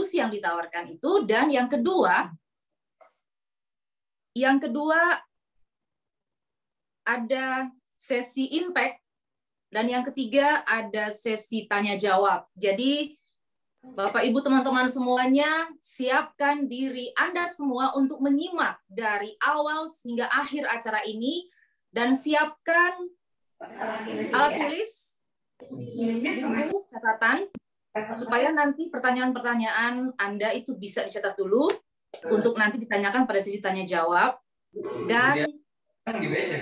solusi yang ditawarkan itu. Dan yang kedua ada sesi impact, dan yang ketiga ada sesi tanya jawab. Jadi Bapak Ibu teman-teman semuanya, siapkan diri Anda semua untuk menyimak dari awal hingga akhir acara ini, dan siapkan alat tulis, buku, catatan, supaya nanti pertanyaan-pertanyaan Anda itu bisa dicatat dulu untuk nanti ditanyakan pada sesi tanya jawab. Dan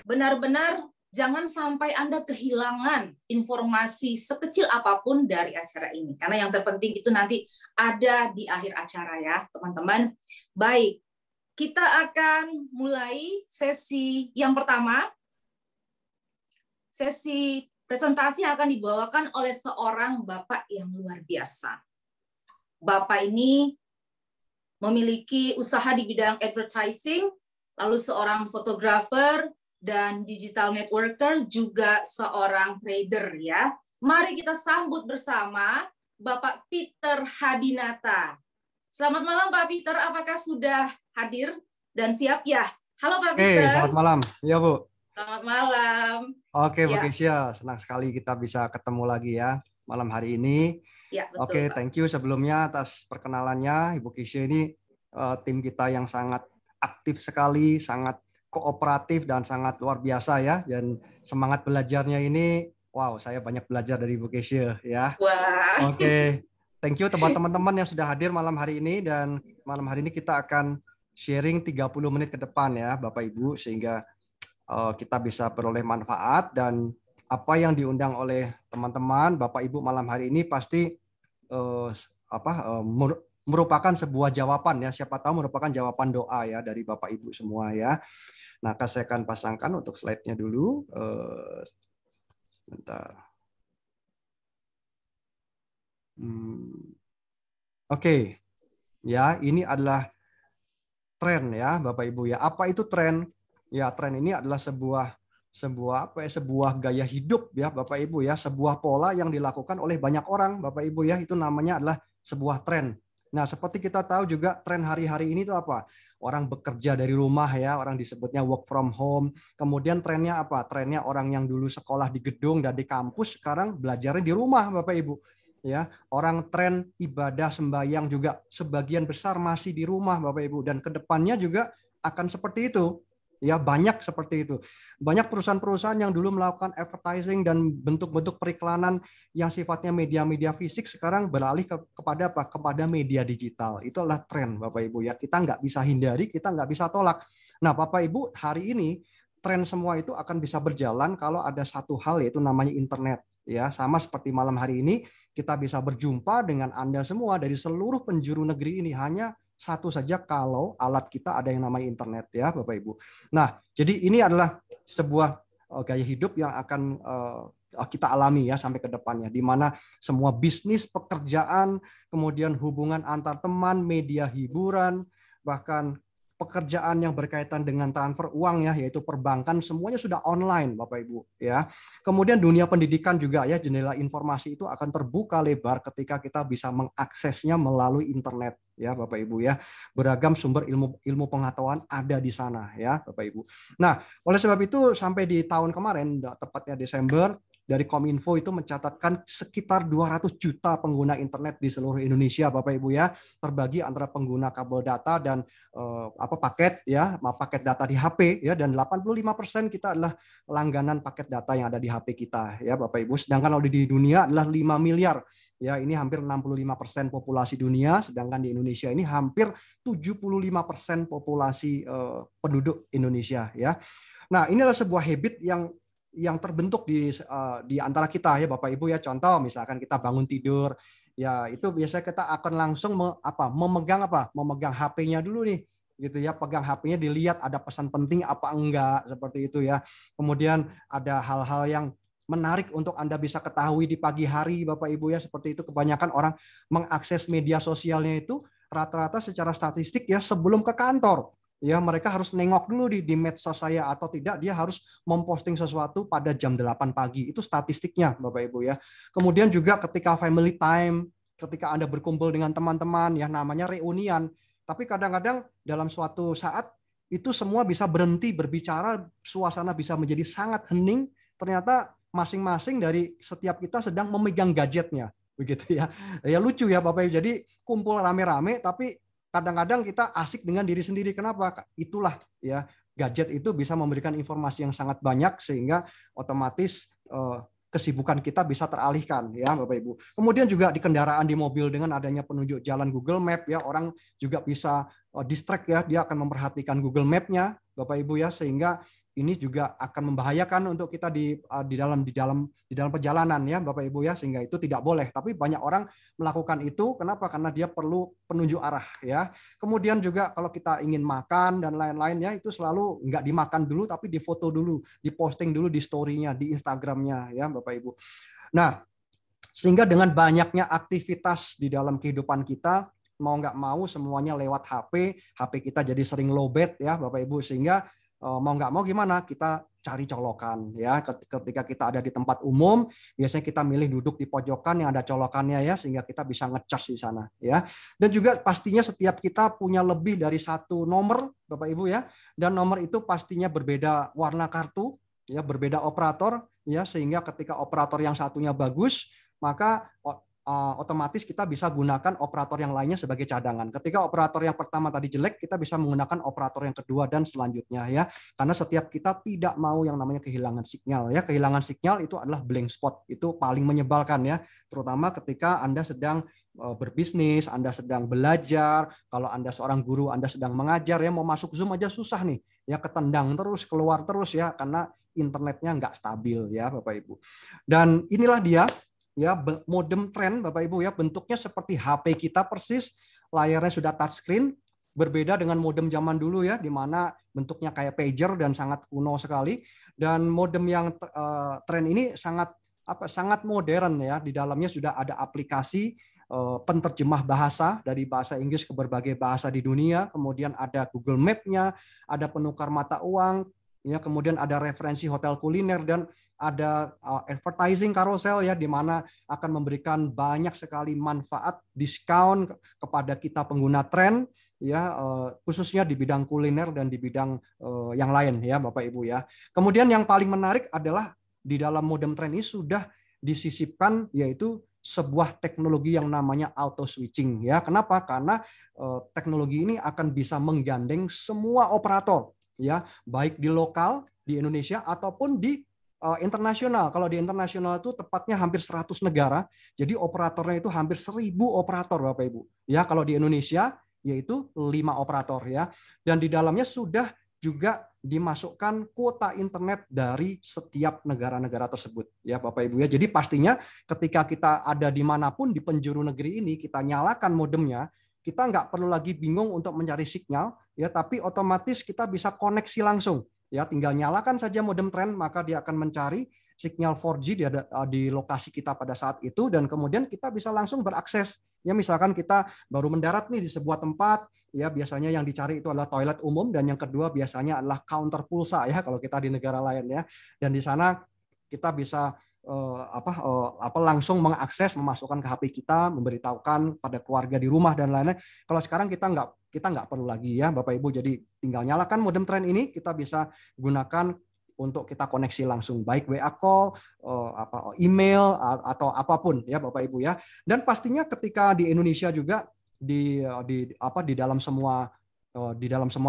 benar-benar jangan sampai Anda kehilangan informasi sekecil apapun dari acara ini. Karena yang terpenting itu nanti ada di akhir acara ya, teman-teman. Baik, kita akan mulai sesi yang pertama. Sesi presentasi akan dibawakan oleh seorang Bapak yang luar biasa. Bapak ini memiliki usaha di bidang advertising, lalu seorang fotografer, dan digital networker, juga seorang trader ya. Mari kita sambut bersama Bapak Peter Hadinata. Selamat malam Pak Peter, apakah sudah hadir dan siap ya? Halo Pak Peter. Selamat malam. Ya Bu. Selamat malam. Oke Bu Ya. Kesia, senang sekali kita bisa ketemu lagi ya malam hari ini. Ya, betul, Oke, Pak. thank you sebelumnya atas perkenalannya. Ibu Kesia ini tim kita yang sangat aktif sekali, sangat kooperatif dan sangat luar biasa ya. Dan semangat belajarnya ini, wow, saya banyak belajar dari Ibu Kesia ya. Wah. Oke, thank you teman-teman yang sudah hadir malam hari ini, dan malam hari ini kita akan sharing 30 menit ke depan ya Bapak Ibu, sehingga kita bisa peroleh manfaat. Dan apa yang diundang oleh teman-teman Bapak Ibu malam hari ini pasti merupakan sebuah jawaban ya, siapa tahu merupakan jawaban doa ya dari Bapak Ibu semua ya. Nah, saya akan pasangkan untuk slide-nya dulu. Sebentar. Oke. Ya, ini adalah tren ya, Bapak Ibu ya. Apa itu tren? Ya, tren ini adalah sebuah gaya hidup ya, Bapak Ibu ya, sebuah pola yang dilakukan oleh banyak orang, Bapak Ibu ya. Itu namanya adalah sebuah tren. Nah, seperti kita tahu juga tren hari-hari ini itu apa? Orang bekerja dari rumah ya, orang disebutnya work from home. Kemudian trennya apa? Trennya orang yang dulu sekolah di gedung dan di kampus sekarang belajarnya di rumah, Bapak Ibu. Ya, orang tren ibadah sembahyang juga sebagian besar masih di rumah, Bapak Ibu, dan kedepannya juga akan seperti itu. Ya, banyak seperti itu. Banyak perusahaan-perusahaan yang dulu melakukan advertising dan bentuk-bentuk periklanan yang sifatnya media-media fisik sekarang beralih kepada apa? Kepada media digital. Itu adalah tren, Bapak Ibu ya. Kita nggak bisa hindari, kita nggak bisa tolak. Nah, Bapak Ibu, hari ini tren semua itu akan bisa berjalan kalau ada satu hal, yaitu namanya internet. Ya, sama seperti malam hari ini kita bisa berjumpa dengan Anda semua dari seluruh penjuru negeri ini hanya satu saja kalau alat kita ada yang namanya internet ya Bapak Ibu. Nah, jadi ini adalah sebuah gaya hidup yang akan kita alami ya sampai ke depannya, di mana semua bisnis, pekerjaan, kemudian hubungan antar teman, media hiburan, bahkan pekerjaan yang berkaitan dengan transfer uang ya, yaitu perbankan, semuanya sudah online Bapak Ibu ya. Kemudian dunia pendidikan juga ya, jendela informasi itu akan terbuka lebar ketika kita bisa mengaksesnya melalui internet ya Bapak Ibu ya. Beragam sumber ilmu pengetahuan ada di sana ya Bapak Ibu. Nah, oleh sebab itu sampai di tahun kemarin, tepatnya Desember, dari Kominfo itu mencatatkan sekitar 200 juta pengguna internet di seluruh Indonesia Bapak Ibu ya, terbagi antara pengguna kabel data dan paket ya, paket data di HP ya, dan 85% kita adalah langganan paket data yang ada di HP kita ya Bapak Ibu. Sedangkan kalau di dunia adalah 5 miliar ya, ini hampir 65% populasi dunia, sedangkan di Indonesia ini hampir 75% populasi penduduk Indonesia ya. Nah, ini adalah sebuah habit yang terbentuk di antara kita ya Bapak Ibu ya. Contoh misalkan kita bangun tidur ya, itu biasanya kita akan langsung memegang HP-nya dulu nih gitu ya, pegang HP-nya, dilihat ada pesan penting apa enggak, seperti itu ya. Kemudian ada hal-hal yang menarik untuk Anda bisa ketahui di pagi hari Bapak Ibu ya, seperti itu. Kebanyakan orang mengakses media sosialnya itu rata-rata secara statistik ya sebelum ke kantor. Ya, mereka harus nengok dulu di medsos saya, atau tidak dia harus memposting sesuatu pada jam 8 pagi. Itu statistiknya Bapak Ibu ya. Kemudian juga ketika family time, ketika Anda berkumpul dengan teman-teman, ya namanya reunian. Tapi kadang-kadang dalam suatu saat itu semua bisa berhenti berbicara, suasana bisa menjadi sangat hening. Ternyata masing-masing dari setiap kita sedang memegang gadgetnya, begitu ya. Ya lucu ya Bapak Ibu. Jadi kumpul rame-rame, tapi kadang-kadang kita asik dengan diri sendiri. Kenapa? Itulah ya, gadget itu bisa memberikan informasi yang sangat banyak sehingga otomatis kesibukan kita bisa teralihkan ya Bapak Ibu. Kemudian juga di kendaraan, di mobil, dengan adanya penunjuk jalan Google Map ya, orang juga bisa distract ya, dia akan memperhatikan Google Map-nya Bapak Ibu ya, sehingga ini juga akan membahayakan untuk kita di dalam perjalanan ya Bapak Ibu ya, sehingga itu tidak boleh. Tapi banyak orang melakukan itu, kenapa? Karena dia perlu penunjuk arah ya. Kemudian juga kalau kita ingin makan dan lain-lain ya, itu selalu nggak dimakan dulu, tapi difoto dulu, diposting dulu di story-nya, di Instagram-nya ya Bapak Ibu. Nah, sehingga dengan banyaknya aktivitas di dalam kehidupan kita, mau nggak mau semuanya lewat HP kita jadi sering lowbat ya Bapak Ibu, sehingga mau nggak mau gimana, kita cari colokan ya. Ketika kita ada di tempat umum, biasanya kita milih duduk di pojokan yang ada colokannya ya, sehingga kita bisa ngecas di sana ya. Dan juga pastinya setiap kita punya lebih dari satu nomor Bapak Ibu ya, dan nomor itu pastinya berbeda warna kartu ya, berbeda operator ya, sehingga ketika operator yang satunya bagus, maka otomatis kita bisa gunakan operator yang lainnya sebagai cadangan. Ketika operator yang pertama tadi jelek, kita bisa menggunakan operator yang kedua dan selanjutnya ya. Karena setiap kita tidak mau yang namanya kehilangan sinyal ya. Kehilangan sinyal itu adalah blank spot. Itu paling menyebalkan ya. Terutama ketika Anda sedang berbisnis, Anda sedang belajar, kalau Anda seorang guru, Anda sedang mengajar ya, mau masuk Zoom aja susah nih. Ya, ketendang terus, keluar terus ya, karena internetnya nggak stabil ya Bapak Ibu. Dan inilah dia ya modem trend Bapak Ibu ya, bentuknya seperti HP kita persis, layarnya sudah touchscreen, berbeda dengan modem zaman dulu ya, di mana bentuknya kayak pager dan sangat kuno sekali. Dan modem yang trend ini sangat modern ya, di dalamnya sudah ada aplikasi penterjemah bahasa dari bahasa Inggris ke berbagai bahasa di dunia, kemudian ada Google Map-nya, ada penukar mata uang ya, kemudian ada referensi hotel kuliner, dan ada advertising carousel ya, di mana akan memberikan banyak sekali manfaat diskon kepada kita pengguna tren ya, khususnya di bidang kuliner dan di bidang yang lain ya Bapak Ibu ya. Kemudian yang paling menarik adalah di dalam modem tren ini sudah disisipkan yaitu sebuah teknologi yang namanya auto switching ya. Kenapa? Karena teknologi ini akan bisa menggandeng semua operator ya, baik di lokal di Indonesia ataupun di internasional. Kalau di internasional itu tepatnya hampir 100 negara. Jadi operatornya itu hampir 1.000 operator Bapak Ibu. Ya, kalau di Indonesia yaitu 5 operator ya. Dan di dalamnya sudah juga dimasukkan kuota internet dari setiap negara-negara tersebut ya Bapak Ibu ya. Jadi pastinya ketika kita ada dimanapun di penjuru negeri ini, kita nyalakan modemnya, kita nggak perlu lagi bingung untuk mencari sinyal ya, tapi otomatis kita bisa koneksi langsung. Ya, tinggal nyalakan saja modem tren, maka dia akan mencari sinyal 4G di lokasi kita pada saat itu, dan kemudian kita bisa langsung berakses. Ya, misalkan kita baru mendarat nih di sebuah tempat, ya biasanya yang dicari itu adalah toilet umum, dan yang kedua biasanya adalah counter pulsa ya kalau kita di negara lain ya. Dan di sana kita bisa langsung mengakses, memasukkan ke HP kita, memberitahukan pada keluarga di rumah dan lain-lain. Kalau sekarang kita nggak perlu lagi ya Bapak Ibu. Jadi tinggal nyalakan modem tren ini, kita bisa gunakan untuk kita koneksi langsung, baik WA call, email atau apapun ya Bapak Ibu ya. Dan pastinya ketika di Indonesia juga di dalam semua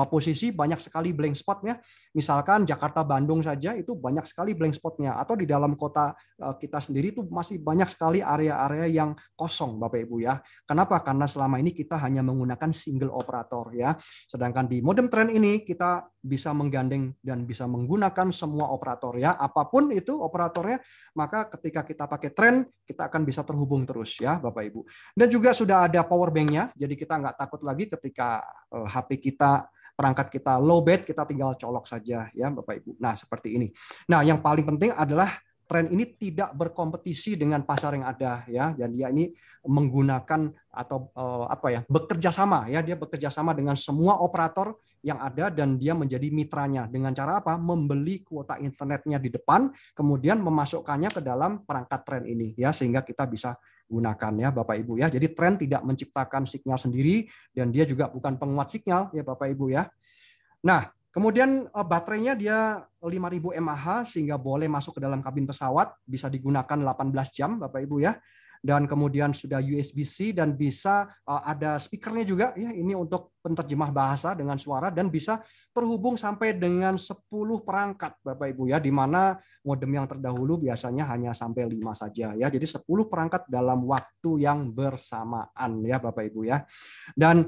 posisi banyak sekali blank spotnya. Misalkan Jakarta Bandung saja itu banyak sekali blank spotnya, atau di dalam kota kita sendiri itu masih banyak sekali area-area yang kosong Bapak Ibu ya. Kenapa? Karena selama ini kita hanya menggunakan single operator ya. Sedangkan di modem tren ini kita bisa menggandeng dan bisa menggunakan semua operator ya. Apapun itu operatornya, maka ketika kita pakai tren, kita akan bisa terhubung terus ya Bapak Ibu. Dan juga sudah ada power bank-nya, jadi kita nggak takut lagi ketika HP kita, perangkat kita lowbat, kita tinggal colok saja ya Bapak Ibu. Nah, seperti ini. Nah, yang paling penting adalah tren ini tidak berkompetisi dengan pasar yang ada ya, dan dia ini menggunakan atau bekerja sama ya, dia bekerja sama dengan semua operator yang ada, dan dia menjadi mitranya dengan cara apa? Membeli kuota internetnya di depan, kemudian memasukkannya ke dalam perangkat tren ini ya, sehingga kita bisa gunakan ya Bapak Ibu ya. Jadi tren tidak menciptakan sinyal sendiri dan dia juga bukan penguat sinyal ya Bapak Ibu ya. Nah, kemudian baterainya dia 5.000 mAh sehingga boleh masuk ke dalam kabin pesawat, bisa digunakan 18 jam Bapak Ibu ya. Dan kemudian sudah USB-C dan bisa ada speakernya juga ya, ini untuk penerjemah bahasa dengan suara dan bisa terhubung sampai dengan 10 perangkat Bapak Ibu ya, di mana modem yang terdahulu biasanya hanya sampai 5 saja ya. Jadi 10 perangkat dalam waktu yang bersamaan ya Bapak Ibu ya. Dan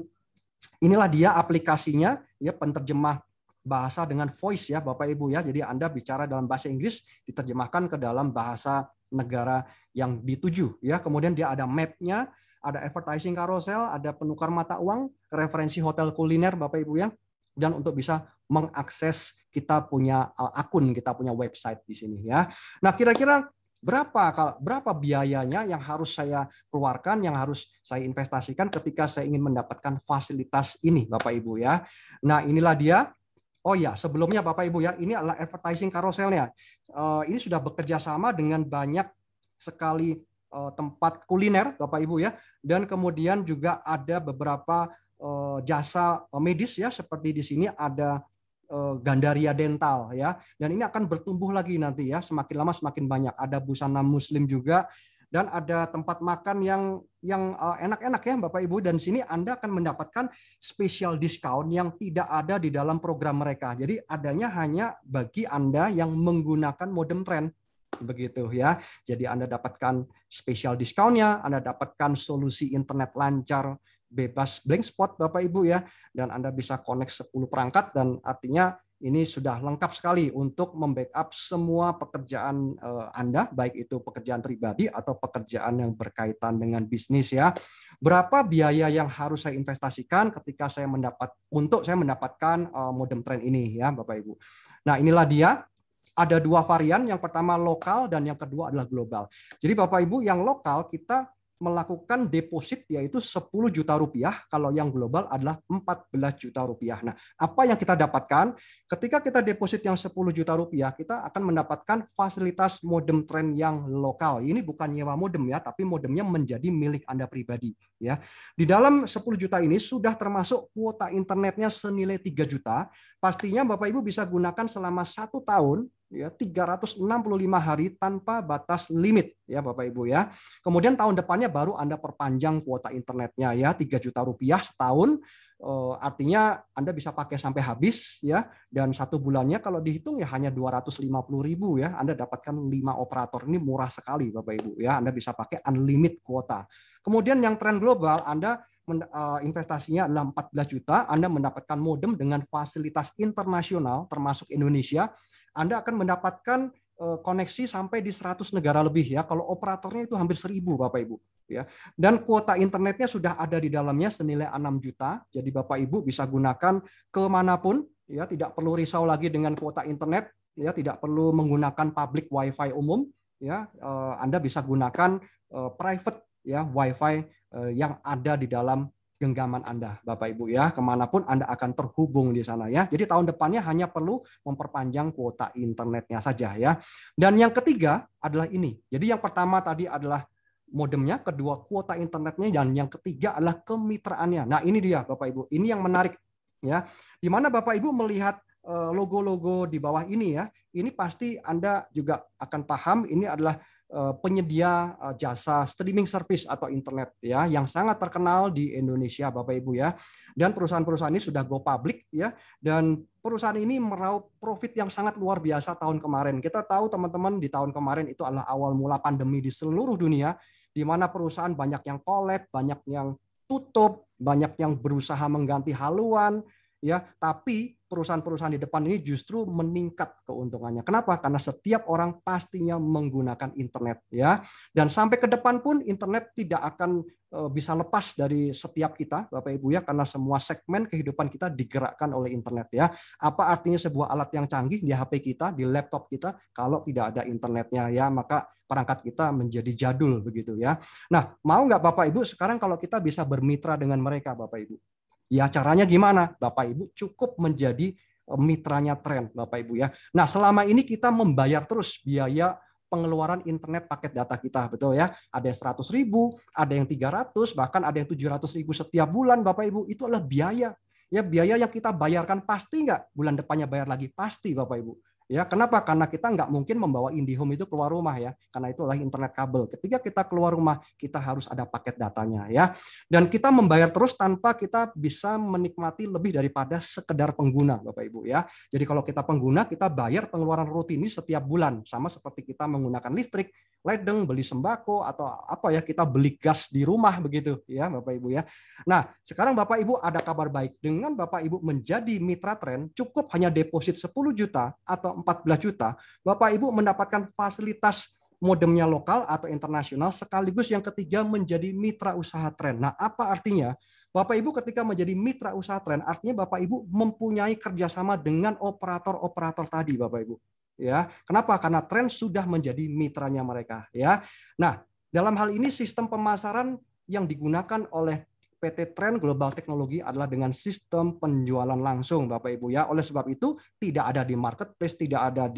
inilah dia aplikasinya ya, penerjemah bahasa dengan voice ya Bapak Ibu ya. Jadi Anda bicara dalam bahasa Inggris diterjemahkan ke dalam bahasa negara yang dituju ya. Kemudian dia ada map-nya, ada advertising carousel, ada penukar mata uang, referensi hotel kuliner Bapak Ibu ya. Dan untuk bisa mengakses kita punya akun, kita punya website di sini ya. Nah, kira-kira berapa biayanya yang harus saya keluarkan, yang harus saya investasikan ketika saya ingin mendapatkan fasilitas ini Bapak Ibu ya. Nah, inilah dia. Oh ya, sebelumnya Bapak Ibu ya, ini adalah advertising carouselnya. Ini sudah bekerja sama dengan banyak sekali tempat kuliner Bapak Ibu ya, dan kemudian juga ada beberapa jasa medis ya, seperti di sini ada Gandaria Dental ya, dan ini akan bertumbuh lagi nanti ya, semakin lama semakin banyak. Ada busana muslim juga, dan ada tempat makan yang enak-enak ya Bapak Ibu, dan sini Anda akan mendapatkan special discount yang tidak ada di dalam program mereka. Jadi adanya hanya bagi Anda yang menggunakan modem tren begitu ya. Jadi Anda dapatkan special discountnya, Anda dapatkan solusi internet lancar bebas blank spot Bapak Ibu ya, dan Anda bisa connect 10 perangkat, dan artinya ini sudah lengkap sekali untuk membackup semua pekerjaan Anda, baik itu pekerjaan pribadi atau pekerjaan yang berkaitan dengan bisnis ya. Berapa biaya yang harus saya investasikan ketika saya mendapatkan modem tren ini ya Bapak Ibu. Nah, inilah dia. Ada dua varian, yang pertama lokal dan yang kedua adalah global. Jadi Bapak Ibu, yang lokal kita melakukan deposit yaitu 10 juta rupiah, kalau yang global adalah 14 juta rupiah. Nah, apa yang kita dapatkan ketika kita deposit yang 10 juta rupiah, kita akan mendapatkan fasilitas modem tren yang lokal. Ini bukan nyewa modem ya, tapi modemnya menjadi milik Anda pribadi ya. Di dalam 10 juta ini sudah termasuk kuota internetnya senilai 3 juta. Pastinya Bapak Ibu bisa gunakan selama 1 tahun ya, 365 hari tanpa batas limit ya Bapak Ibu ya. Kemudian tahun depannya baru Anda perpanjang kuota internetnya ya, 3 juta rupiah setahun. Artinya Anda bisa pakai sampai habis ya, dan 1 bulannya kalau dihitung ya hanya 250.000 ya. Anda dapatkan 5 operator, ini murah sekali Bapak Ibu ya. Anda bisa pakai unlimited kuota. Kemudian yang tren global, Anda investasinya adalah 14 juta, Anda mendapatkan modem dengan fasilitas internasional termasuk Indonesia. Anda akan mendapatkan koneksi sampai di 100 negara lebih ya. Kalau operatornya itu hampir 1.000 Bapak Ibu ya. Dan kuota internetnya sudah ada di dalamnya senilai 6 juta. Jadi Bapak Ibu bisa gunakan kemanapun ya, tidak perlu risau lagi dengan kuota internet ya, tidak perlu menggunakan public wifi umum ya. Anda bisa gunakan private ya wifi yang ada di dalam genggaman Anda, Bapak Ibu ya, kemanapun Anda akan terhubung di sana ya. Jadi tahun depannya hanya perlu memperpanjang kuota internetnya saja ya. Dan yang ketiga adalah ini. Jadi yang pertama tadi adalah modemnya, kedua kuota internetnya, dan yang ketiga adalah kemitraannya. Nah ini dia Bapak Ibu, ini yang menarik ya. Di mana Bapak Ibu melihat logo-logo di bawah ini ya, ini pasti Anda juga akan paham ini adalah penyedia jasa streaming service atau internet ya, yang sangat terkenal di Indonesia Bapak Ibu ya. Dan perusahaan-perusahaan ini sudah go public ya, dan perusahaan ini meraup profit yang sangat luar biasa tahun kemarin. Kita tahu teman-teman, di tahun kemarin itu adalah awal mula pandemi di seluruh dunia, di mana perusahaan banyak yang collab, banyak yang tutup, banyak yang berusaha mengganti haluan ya, tapi perusahaan-perusahaan di depan ini justru meningkat keuntungannya. Kenapa? Karena setiap orang pastinya menggunakan internet ya. Dan sampai ke depan pun internet tidak akan bisa lepas dari setiap kita Bapak Ibu ya, karena semua segmen kehidupan kita digerakkan oleh internet ya. Apa artinya sebuah alat yang canggih di HP kita, di laptop kita, kalau tidak ada internetnya ya, maka perangkat kita menjadi jadul begitu ya. Nah, mau nggak Bapak Ibu sekarang kalau kita bisa bermitra dengan mereka Bapak Ibu? Ya, caranya gimana? Bapak Ibu cukup menjadi mitranya tren Bapak Ibu ya. Nah, selama ini kita membayar terus biaya pengeluaran internet paket data kita, betul ya? Ada yang 100.000, ada yang 300, bahkan ada yang 700.000 setiap bulan, Bapak Ibu. Itu adalah biaya. Ya, biaya yang kita bayarkan pasti nggak bulan depannya bayar lagi? Pasti, Bapak Ibu. Ya, kenapa? Karena kita nggak mungkin membawa IndiHome itu keluar rumah ya, karena itu adalah internet kabel. Ketika kita keluar rumah, kita harus ada paket datanya ya. Dan kita membayar terus tanpa kita bisa menikmati lebih daripada sekedar pengguna, Bapak Ibu ya. Jadi kalau kita pengguna, kita bayar pengeluaran rutin ini setiap bulan, sama seperti kita menggunakan listrik, ledeng, beli sembako atau apa ya, kita beli gas di rumah begitu ya, Bapak Ibu ya. Nah, sekarang Bapak Ibu ada kabar baik. Dengan Bapak Ibu menjadi mitra Trend, cukup hanya deposit 10 juta atau 14 juta, Bapak Ibu mendapatkan fasilitas modemnya lokal atau internasional, sekaligus yang ketiga menjadi mitra usaha Trend. Nah, apa artinya? Bapak Ibu ketika menjadi mitra usaha Trend, artinya Bapak Ibu mempunyai kerjasama dengan operator-operator tadi, Bapak Ibu. Ya, kenapa? Karena Trend sudah menjadi mitranya mereka. Ya, nah dalam hal ini sistem pemasaran yang digunakan oleh PT Trend Global Teknologi adalah dengan sistem penjualan langsung, Bapak Ibu ya. Oleh sebab itu tidak ada di marketplace, tidak ada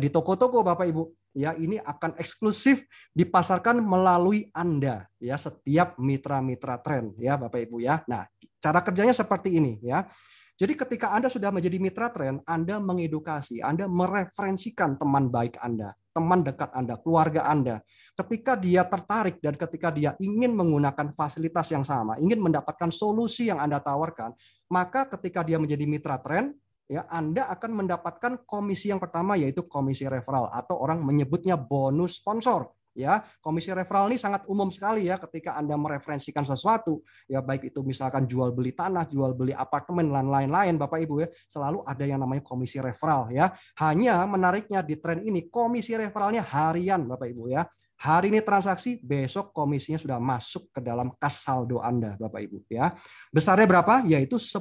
di toko-toko, Bapak Ibu. Ya, ini akan eksklusif dipasarkan melalui Anda ya, setiap mitra-mitra Trend ya, Bapak Ibu ya. Nah, cara kerjanya seperti ini ya. Jadi ketika Anda sudah menjadi mitra Trend, Anda mengedukasi, Anda mereferensikan teman baik Anda, teman dekat Anda, keluarga Anda. Ketika dia tertarik dan ketika dia ingin menggunakan fasilitas yang sama, ingin mendapatkan solusi yang Anda tawarkan, maka ketika dia menjadi mitra Trend, ya Anda akan mendapatkan komisi yang pertama, yaitu komisi referral atau orang menyebutnya bonus sponsor. Ya, komisi referral ini sangat umum sekali ya ketika Anda mereferensikan sesuatu, ya baik itu misalkan jual beli tanah, jual beli apartemen dan lain-lain, Bapak Ibu ya, selalu ada yang namanya komisi referral ya. Hanya menariknya di Trend ini komisi referralnya harian, Bapak Ibu ya. Hari ini transaksi, besok komisinya sudah masuk ke dalam kas saldo Anda, Bapak Ibu ya. Besarnya berapa? Yaitu 10%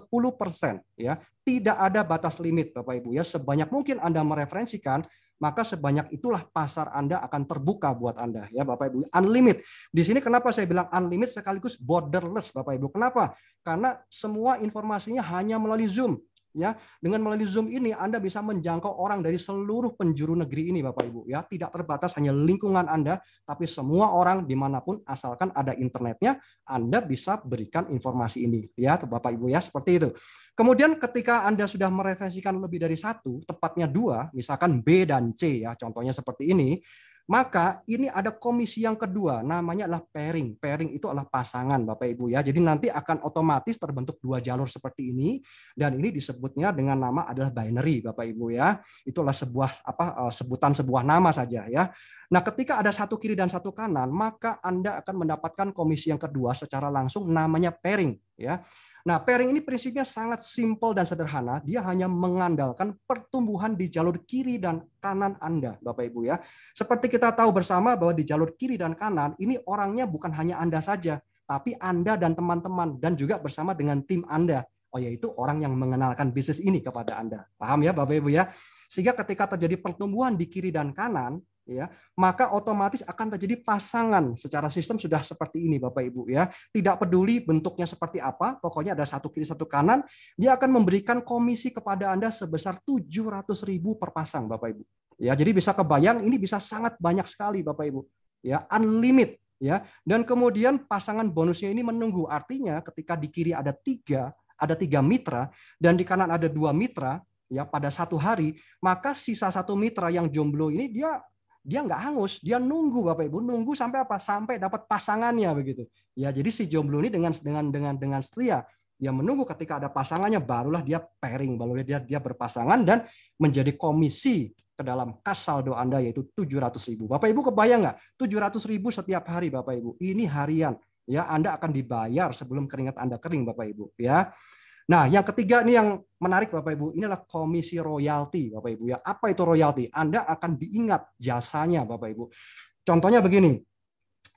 ya. Tidak ada batas limit, Bapak Ibu ya. Sebanyak mungkin Anda mereferensikan, maka sebanyak itulah pasar Anda akan terbuka buat Anda ya, Bapak Ibu. Unlimited. Di sini kenapa saya bilang unlimited sekaligus borderless, Bapak Ibu? Kenapa? Karena semua informasinya hanya melalui Zoom. Ya, dengan melalui Zoom ini Anda bisa menjangkau orang dari seluruh penjuru negeri ini, Bapak Ibu ya. Tidak terbatas hanya lingkungan Anda, tapi semua orang dimanapun asalkan ada internetnya, Anda bisa berikan informasi ini ya, Bapak Ibu ya, seperti itu. Kemudian ketika Anda sudah mereferensikan lebih dari satu, tepatnya dua, misalkan B dan C ya, contohnya seperti ini, maka ini ada komisi yang kedua, namanya adalah pairing. Pairing itu adalah pasangan, Bapak Ibu ya. Jadi nanti akan otomatis terbentuk dua jalur seperti ini, dan ini disebutnya dengan nama adalah binary, Bapak Ibu ya. Itulah sebuah sebutan sebuah nama saja ya. Nah, ketika ada satu kiri dan satu kanan, maka Anda akan mendapatkan komisi yang kedua secara langsung, namanya pairing ya. Nah, pairing ini prinsipnya sangat simpel dan sederhana. Dia hanya mengandalkan pertumbuhan di jalur kiri dan kanan Anda, Bapak Ibu ya. Seperti kita tahu bersama bahwa di jalur kiri dan kanan ini orangnya bukan hanya Anda saja, tapi Anda dan teman-teman dan juga bersama dengan tim Anda. Oh, yaitu orang yang mengenalkan bisnis ini kepada Anda. Paham ya, Bapak Ibu ya? Sehingga ketika terjadi pertumbuhan di kiri dan kanan, ya, maka otomatis akan terjadi pasangan. Secara sistem sudah seperti ini, Bapak Ibu ya. Tidak peduli bentuknya seperti apa, pokoknya ada satu kiri satu kanan, dia akan memberikan komisi kepada Anda sebesar 700.000 per pasang, Bapak Ibu. Ya, jadi bisa kebayang ini bisa sangat banyak sekali, Bapak Ibu. Ya, unlimited ya. Dan kemudian pasangan bonusnya ini menunggu. Artinya ketika di kiri ada tiga mitra dan di kanan ada 2 mitra ya pada satu hari, maka sisa satu mitra yang jomblo ini dia nggak hangus, dia nunggu, Bapak Ibu, nunggu sampai apa? Sampai dapat pasangannya begitu. Ya, jadi si jomblo ini dengan setia, dia menunggu ketika ada pasangannya, barulah dia pairing, barulah dia berpasangan dan menjadi komisi ke dalam kas saldo Anda, yaitu 700.000. Bapak Ibu kebayang nggak? 700.000 setiap hari, Bapak Ibu. Ini harian. Ya, Anda akan dibayar sebelum keringat Anda kering, Bapak Ibu. Ya. Nah, yang ketiga ini yang menarik, Bapak Ibu, ini adalah komisi royalti, Bapak Ibu ya. Apa itu royalti? Anda akan diingat jasanya, Bapak Ibu. Contohnya begini,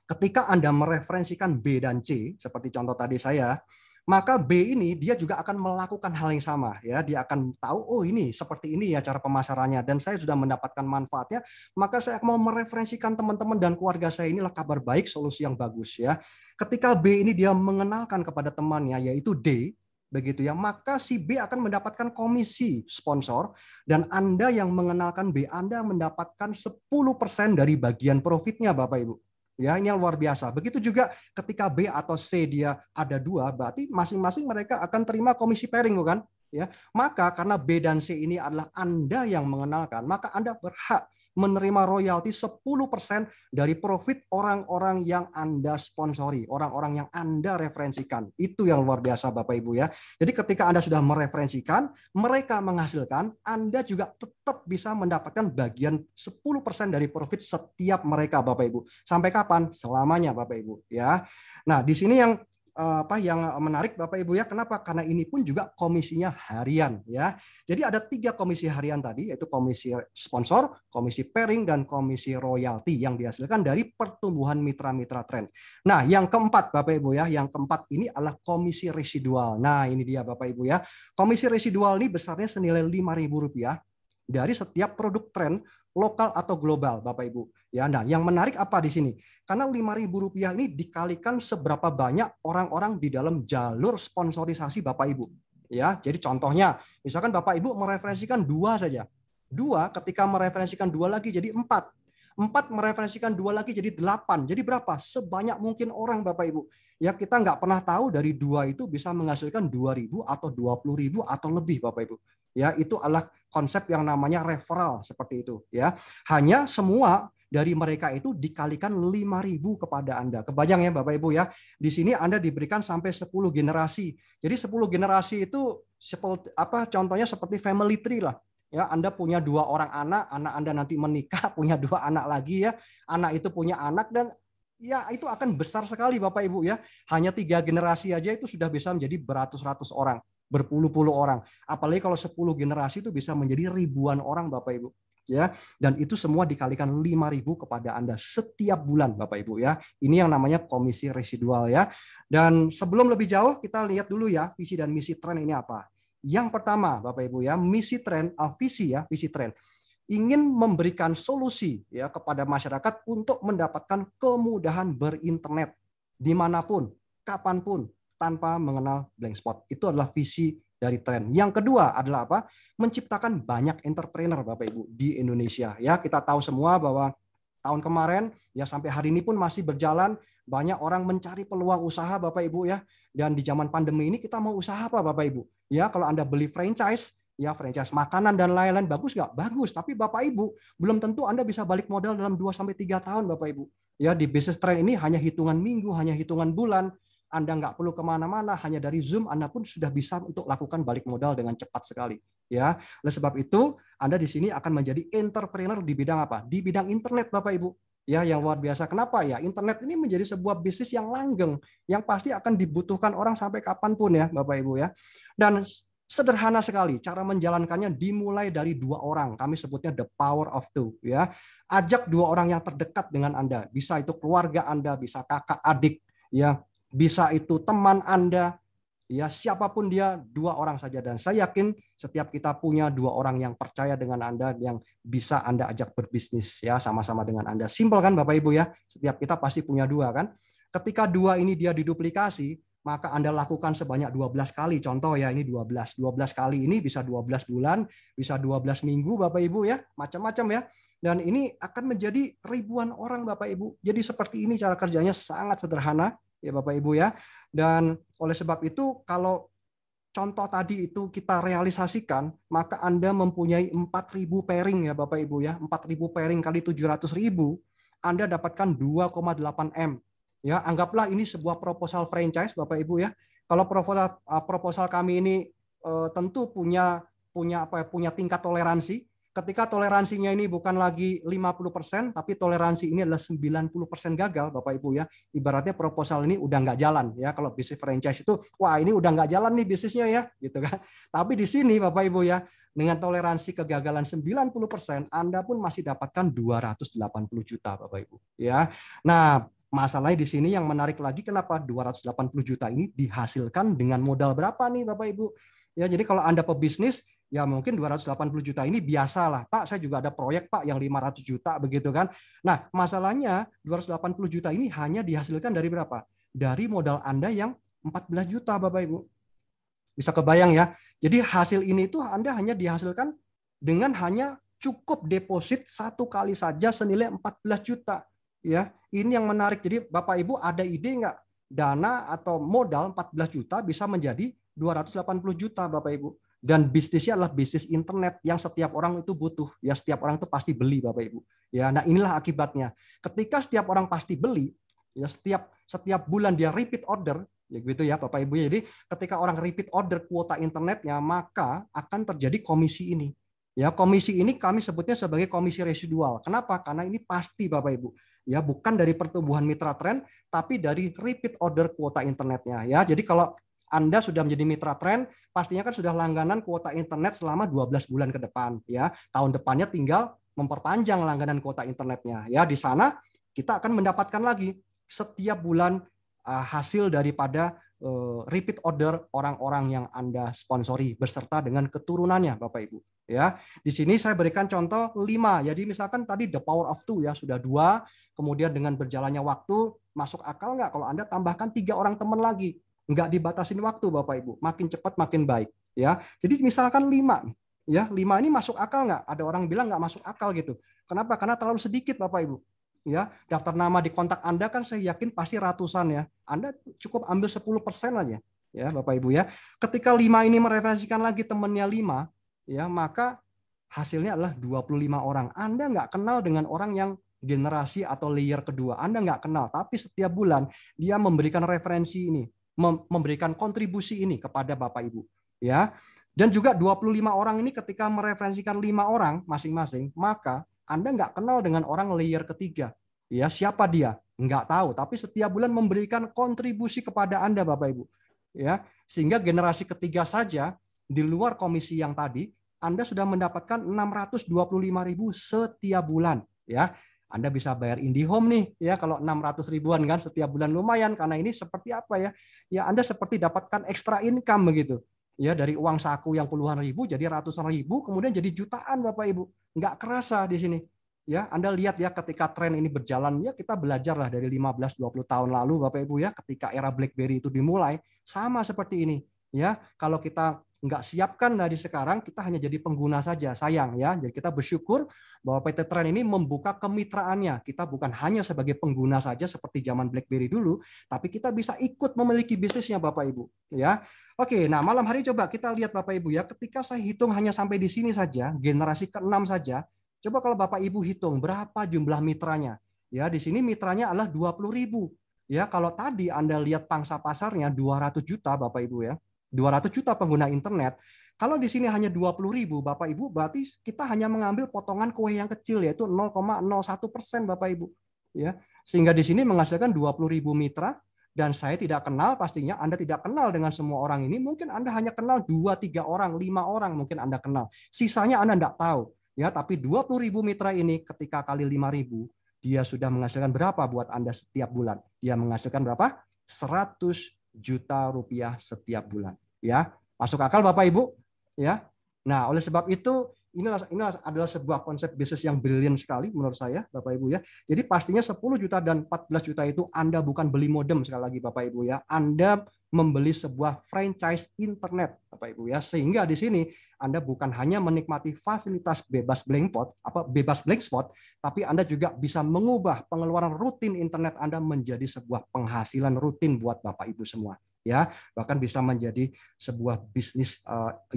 ketika Anda mereferensikan B dan C, seperti contoh tadi saya, maka B ini dia juga akan melakukan hal yang sama ya. Dia akan tahu, oh ini seperti ini ya cara pemasarannya, dan saya sudah mendapatkan manfaatnya, maka saya mau mereferensikan teman-teman dan keluarga saya, inilah kabar baik, solusi yang bagus ya. Ketika B ini dia mengenalkan kepada temannya yaitu D, begitu ya, maka si B akan mendapatkan komisi sponsor, dan Anda yang mengenalkan B, Anda mendapatkan 10% dari bagian profitnya, Bapak Ibu. Ya, ini yang luar biasa. Begitu juga ketika B atau C dia ada dua, berarti masing-masing mereka akan terima komisi pairing, bukan? Ya, maka karena B dan C ini adalah Anda yang mengenalkan, maka Anda berhak menerima royalti 10% dari profit orang-orang yang Anda sponsori, orang-orang yang Anda referensikan. Itu yang luar biasa, Bapak Ibu ya. Jadi ketika Anda sudah mereferensikan, mereka menghasilkan, Anda juga tetap bisa mendapatkan bagian 10% dari profit setiap mereka, Bapak Ibu. Sampai kapan? Selamanya, Bapak Ibu ya. Nah, di sini yang menarik Bapak Ibu ya, kenapa? Karena ini pun juga komisinya harian ya. Jadi ada 3 komisi harian tadi, yaitu komisi sponsor, komisi pairing, dan komisi royalti yang dihasilkan dari pertumbuhan mitra-mitra tren. Nah, yang keempat Bapak Ibu ya, yang keempat ini adalah komisi residual. Nah, ini dia Bapak Ibu ya. Komisi residual ini besarnya senilai Rp5.000 dari setiap produk tren lokal atau global, Bapak Ibu. Ya, nah, yang menarik apa di sini? Karena Rp5.000 ini dikalikan seberapa banyak orang-orang di dalam jalur sponsorisasi Bapak Ibu. Ya, jadi contohnya, misalkan Bapak Ibu mereferensikan 2 saja. 2 ketika mereferensikan 2 lagi jadi 4. 4 mereferensikan 2 lagi jadi 8. Jadi berapa? Sebanyak mungkin orang, Bapak Ibu. Ya, kita nggak pernah tahu dari 2 itu bisa menghasilkan 2.000 atau 20.000 atau lebih, Bapak Ibu. Ya, itu adalah konsep yang namanya referral seperti itu ya. Hanya semua dari mereka itu dikalikan 5.000 kepada Anda. Kebayang ya Bapak Ibu ya. Di sini Anda diberikan sampai 10 generasi. Jadi 10 generasi itu seperti contohnya seperti family tree lah. Ya, Anda punya 2 orang anak Anda nanti menikah punya 2 anak lagi ya. Anak itu punya anak, dan ya itu akan besar sekali Bapak Ibu ya. Hanya 3 generasi aja itu sudah bisa menjadi beratus-ratus orang, berpuluh-puluh orang. Apalagi kalau 10 generasi itu bisa menjadi ribuan orang Bapak Ibu. Ya, dan itu semua dikalikan 5.000 kepada Anda setiap bulan Bapak Ibu ya. Ini yang namanya komisi residual ya. Dan sebelum lebih jauh kita lihat dulu ya visi dan misi tren ini apa. Yang pertama Bapak Ibu ya, misi tren, visi tren ingin memberikan solusi ya kepada masyarakat untuk mendapatkan kemudahan berinternet dimanapun, kapanpun, tanpa mengenal blank spot. Itu adalah visi dari tren. Yang kedua adalah apa? Menciptakan banyak entrepreneur Bapak Ibu di Indonesia. Ya, kita tahu semua bahwa tahun kemarin ya sampai hari ini pun masih berjalan, banyak orang mencari peluang usaha Bapak Ibu ya. Dan di zaman pandemi ini kita mau usaha apa Bapak Ibu? Ya, kalau Anda beli franchise, ya franchise makanan dan lain-lain, bagus nggak? Bagus. Tapi Bapak Ibu, belum tentu Anda bisa balik modal dalam 2-3 tahun Bapak Ibu. Ya, di bisnis tren ini hanya hitungan minggu, hanya hitungan bulan. Anda nggak perlu kemana-mana, hanya dari Zoom Anda pun sudah bisa untuk lakukan balik modal dengan cepat sekali. Ya, oleh sebab itu Anda di sini akan menjadi entrepreneur di bidang apa? Di bidang internet Bapak Ibu. Ya, yang luar biasa. Kenapa ya? Internet ini menjadi sebuah bisnis yang langgeng, yang pasti akan dibutuhkan orang sampai kapanpun ya Bapak Ibu ya. Dan sederhana sekali cara menjalankannya, dimulai dari 2 orang. Kami sebutnya the power of 2 ya. Ajak 2 orang yang terdekat dengan Anda. Bisa itu keluarga Anda, bisa kakak adik ya, bisa itu teman Anda, ya siapapun dia, 2 orang saja. Dan saya yakin setiap kita punya 2 orang yang percaya dengan Anda, yang bisa Anda ajak berbisnis ya sama-sama dengan Anda. Simpel kan Bapak Ibu ya? Setiap kita pasti punya 2 kan? Ketika 2 ini dia diduplikasi, maka Anda lakukan sebanyak 12 kali. Contoh ya, ini 12. 12 kali ini bisa 12 bulan, bisa 12 minggu Bapak Ibu ya, macam-macam ya. Dan ini akan menjadi ribuan orang Bapak Ibu. Jadi seperti ini cara kerjanya, sangat sederhana ya Bapak Ibu ya. Dan oleh sebab itu kalau contoh tadi itu kita realisasikan, maka Anda mempunyai 4.000 pairing ya Bapak Ibu ya. 4.000 pairing kali 700.000, Anda dapatkan 2,8 M. Ya, anggaplah ini sebuah proposal franchise Bapak Ibu ya. Kalau proposal kami ini tentu punya tingkat toleransi. Ketika toleransinya ini bukan lagi 50%, tapi toleransi ini adalah 90% gagal, Bapak Ibu ya. Ibaratnya proposal ini udah nggak jalan ya. Kalau bisnis franchise itu, wah ini udah nggak jalan nih bisnisnya ya, gitu kan. Tapi di sini Bapak Ibu ya, dengan toleransi kegagalan 90%, Anda pun masih dapatkan 280 juta Bapak Ibu ya. Nah, masalahnya di sini yang menarik lagi, kenapa 280 juta ini dihasilkan dengan modal berapa nih Bapak Ibu? Ya, jadi kalau Anda pebisnis, ya mungkin 280 juta ini biasalah. Pak, saya juga ada proyek Pak yang 500 juta begitu kan. Nah, masalahnya 280 juta ini hanya dihasilkan dari berapa? Dari modal Anda yang 14 juta Bapak Ibu. Bisa kebayang ya. Jadi hasil ini tuh Anda hanya dihasilkan dengan hanya cukup deposit satu kali saja senilai 14 juta. Ya, ini yang menarik. Jadi Bapak Ibu ada ide nggak dana atau modal 14 juta bisa menjadi 280 juta Bapak Ibu. Dan bisnisnya adalah bisnis internet yang setiap orang itu butuh. Ya, setiap orang itu pasti beli Bapak Ibu. Ya, nah inilah akibatnya. Ketika setiap orang pasti beli, ya setiap bulan dia repeat order, ya gitu ya Bapak Ibu. Jadi ketika orang repeat order kuota internetnya, maka akan terjadi komisi ini. Ya, komisi ini kami sebutnya sebagai komisi residual. Kenapa? Karena ini pasti Bapak Ibu. Ya, bukan dari pertumbuhan mitra tren, tapi dari repeat order kuota internetnya. Ya, jadi kalau Anda sudah menjadi mitra tren, pastinya kan sudah langganan kuota internet selama 12 bulan ke depan. Ya, tahun depannya tinggal memperpanjang langganan kuota internetnya. Ya, di sana kita akan mendapatkan lagi setiap bulan hasil daripada repeat order orang-orang yang Anda sponsori beserta dengan keturunannya Bapak Ibu. Ya, di sini saya berikan contoh 5. Jadi misalkan tadi the power of 2 ya sudah 2, kemudian dengan berjalannya waktu masuk akal nggak kalau Anda tambahkan 3 orang teman lagi? Nggak dibatasin waktu Bapak Ibu, makin cepat makin baik. Ya, jadi misalkan 5, ya 5 ini masuk akal nggak? Ada orang bilang nggak masuk akal gitu. Kenapa? Karena terlalu sedikit Bapak Ibu. Ya, daftar nama di kontak Anda kan saya yakin pasti ratusan ya. Anda cukup ambil 10% aja. Ya, Bapak Ibu ya. Ketika 5 ini mereferensikan lagi temannya 5, ya, maka hasilnya adalah 25 orang. Anda nggak kenal dengan orang yang generasi atau layer kedua. Anda nggak kenal, tapi setiap bulan dia memberikan referensi ini, memberikan kontribusi ini kepada Bapak Ibu. Ya. Dan juga 25 orang ini ketika mereferensikan 5 orang masing-masing, maka Anda nggak kenal dengan orang layer ketiga. Ya, siapa dia? Nggak tahu, tapi setiap bulan memberikan kontribusi kepada Anda Bapak Ibu. Ya, sehingga generasi ketiga saja di luar komisi yang tadi, Anda sudah mendapatkan 625.000 setiap bulan. Ya, Anda bisa bayar IndiHome nih, ya kalau 600 ribuan kan setiap bulan lumayan karena ini seperti apa ya? Ya Anda seperti dapatkan extra income begitu. Ya dari uang saku yang puluhan ribu jadi ratusan ribu, kemudian jadi jutaan Bapak Ibu. Nggak kerasa di sini. Ya, Anda lihat ya ketika tren ini berjalan, ya kita belajarlah dari 15-20 tahun lalu Bapak Ibu ya, ketika era BlackBerry itu dimulai, sama seperti ini. Ya, kalau kita nggak siapkan dari sekarang, kita hanya jadi pengguna saja, sayang ya. Jadi kita bersyukur bahwa PT Tren ini membuka kemitraannya. Kita bukan hanya sebagai pengguna saja seperti zaman BlackBerry dulu, tapi kita bisa ikut memiliki bisnisnya Bapak Ibu. Ya, oke. Nah malam hari coba kita lihat Bapak Ibu ya. Ketika saya hitung hanya sampai di sini saja, generasi ke-6 saja. Coba kalau Bapak Ibu hitung berapa jumlah mitranya. Ya, di sini mitranya adalah 20.000. Ya, kalau tadi Anda lihat pangsa pasarnya 200 juta Bapak Ibu ya. 200 juta pengguna internet. Kalau di sini hanya 20.000 Bapak Ibu, berarti kita hanya mengambil potongan kue yang kecil yaitu 0,01% Bapak Ibu. Ya, sehingga di sini menghasilkan 20.000 mitra dan saya tidak kenal, pastinya Anda tidak kenal dengan semua orang ini. Mungkin Anda hanya kenal 2-3 orang, 5 orang mungkin Anda kenal. Sisanya Anda tidak tahu. Ya, tapi 20.000 mitra ini ketika kali 5.000, dia sudah menghasilkan berapa buat Anda setiap bulan? Dia menghasilkan berapa? 100 juta rupiah setiap bulan. Ya, masuk akal Bapak Ibu? Ya. Nah, oleh sebab itu inilah adalah sebuah konsep bisnis yang brilian sekali menurut saya Bapak Ibu ya. Jadi pastinya 10 juta dan 14 juta itu Anda bukan beli modem sekali lagi Bapak Ibu ya. Anda membeli sebuah franchise internet Bapak Ibu ya. Sehingga di sini Anda bukan hanya menikmati fasilitas bebas blank spot, tapi Anda juga bisa mengubah pengeluaran rutin internet Anda menjadi sebuah penghasilan rutin buat Bapak Ibu semua. Ya, bahkan bisa menjadi sebuah bisnis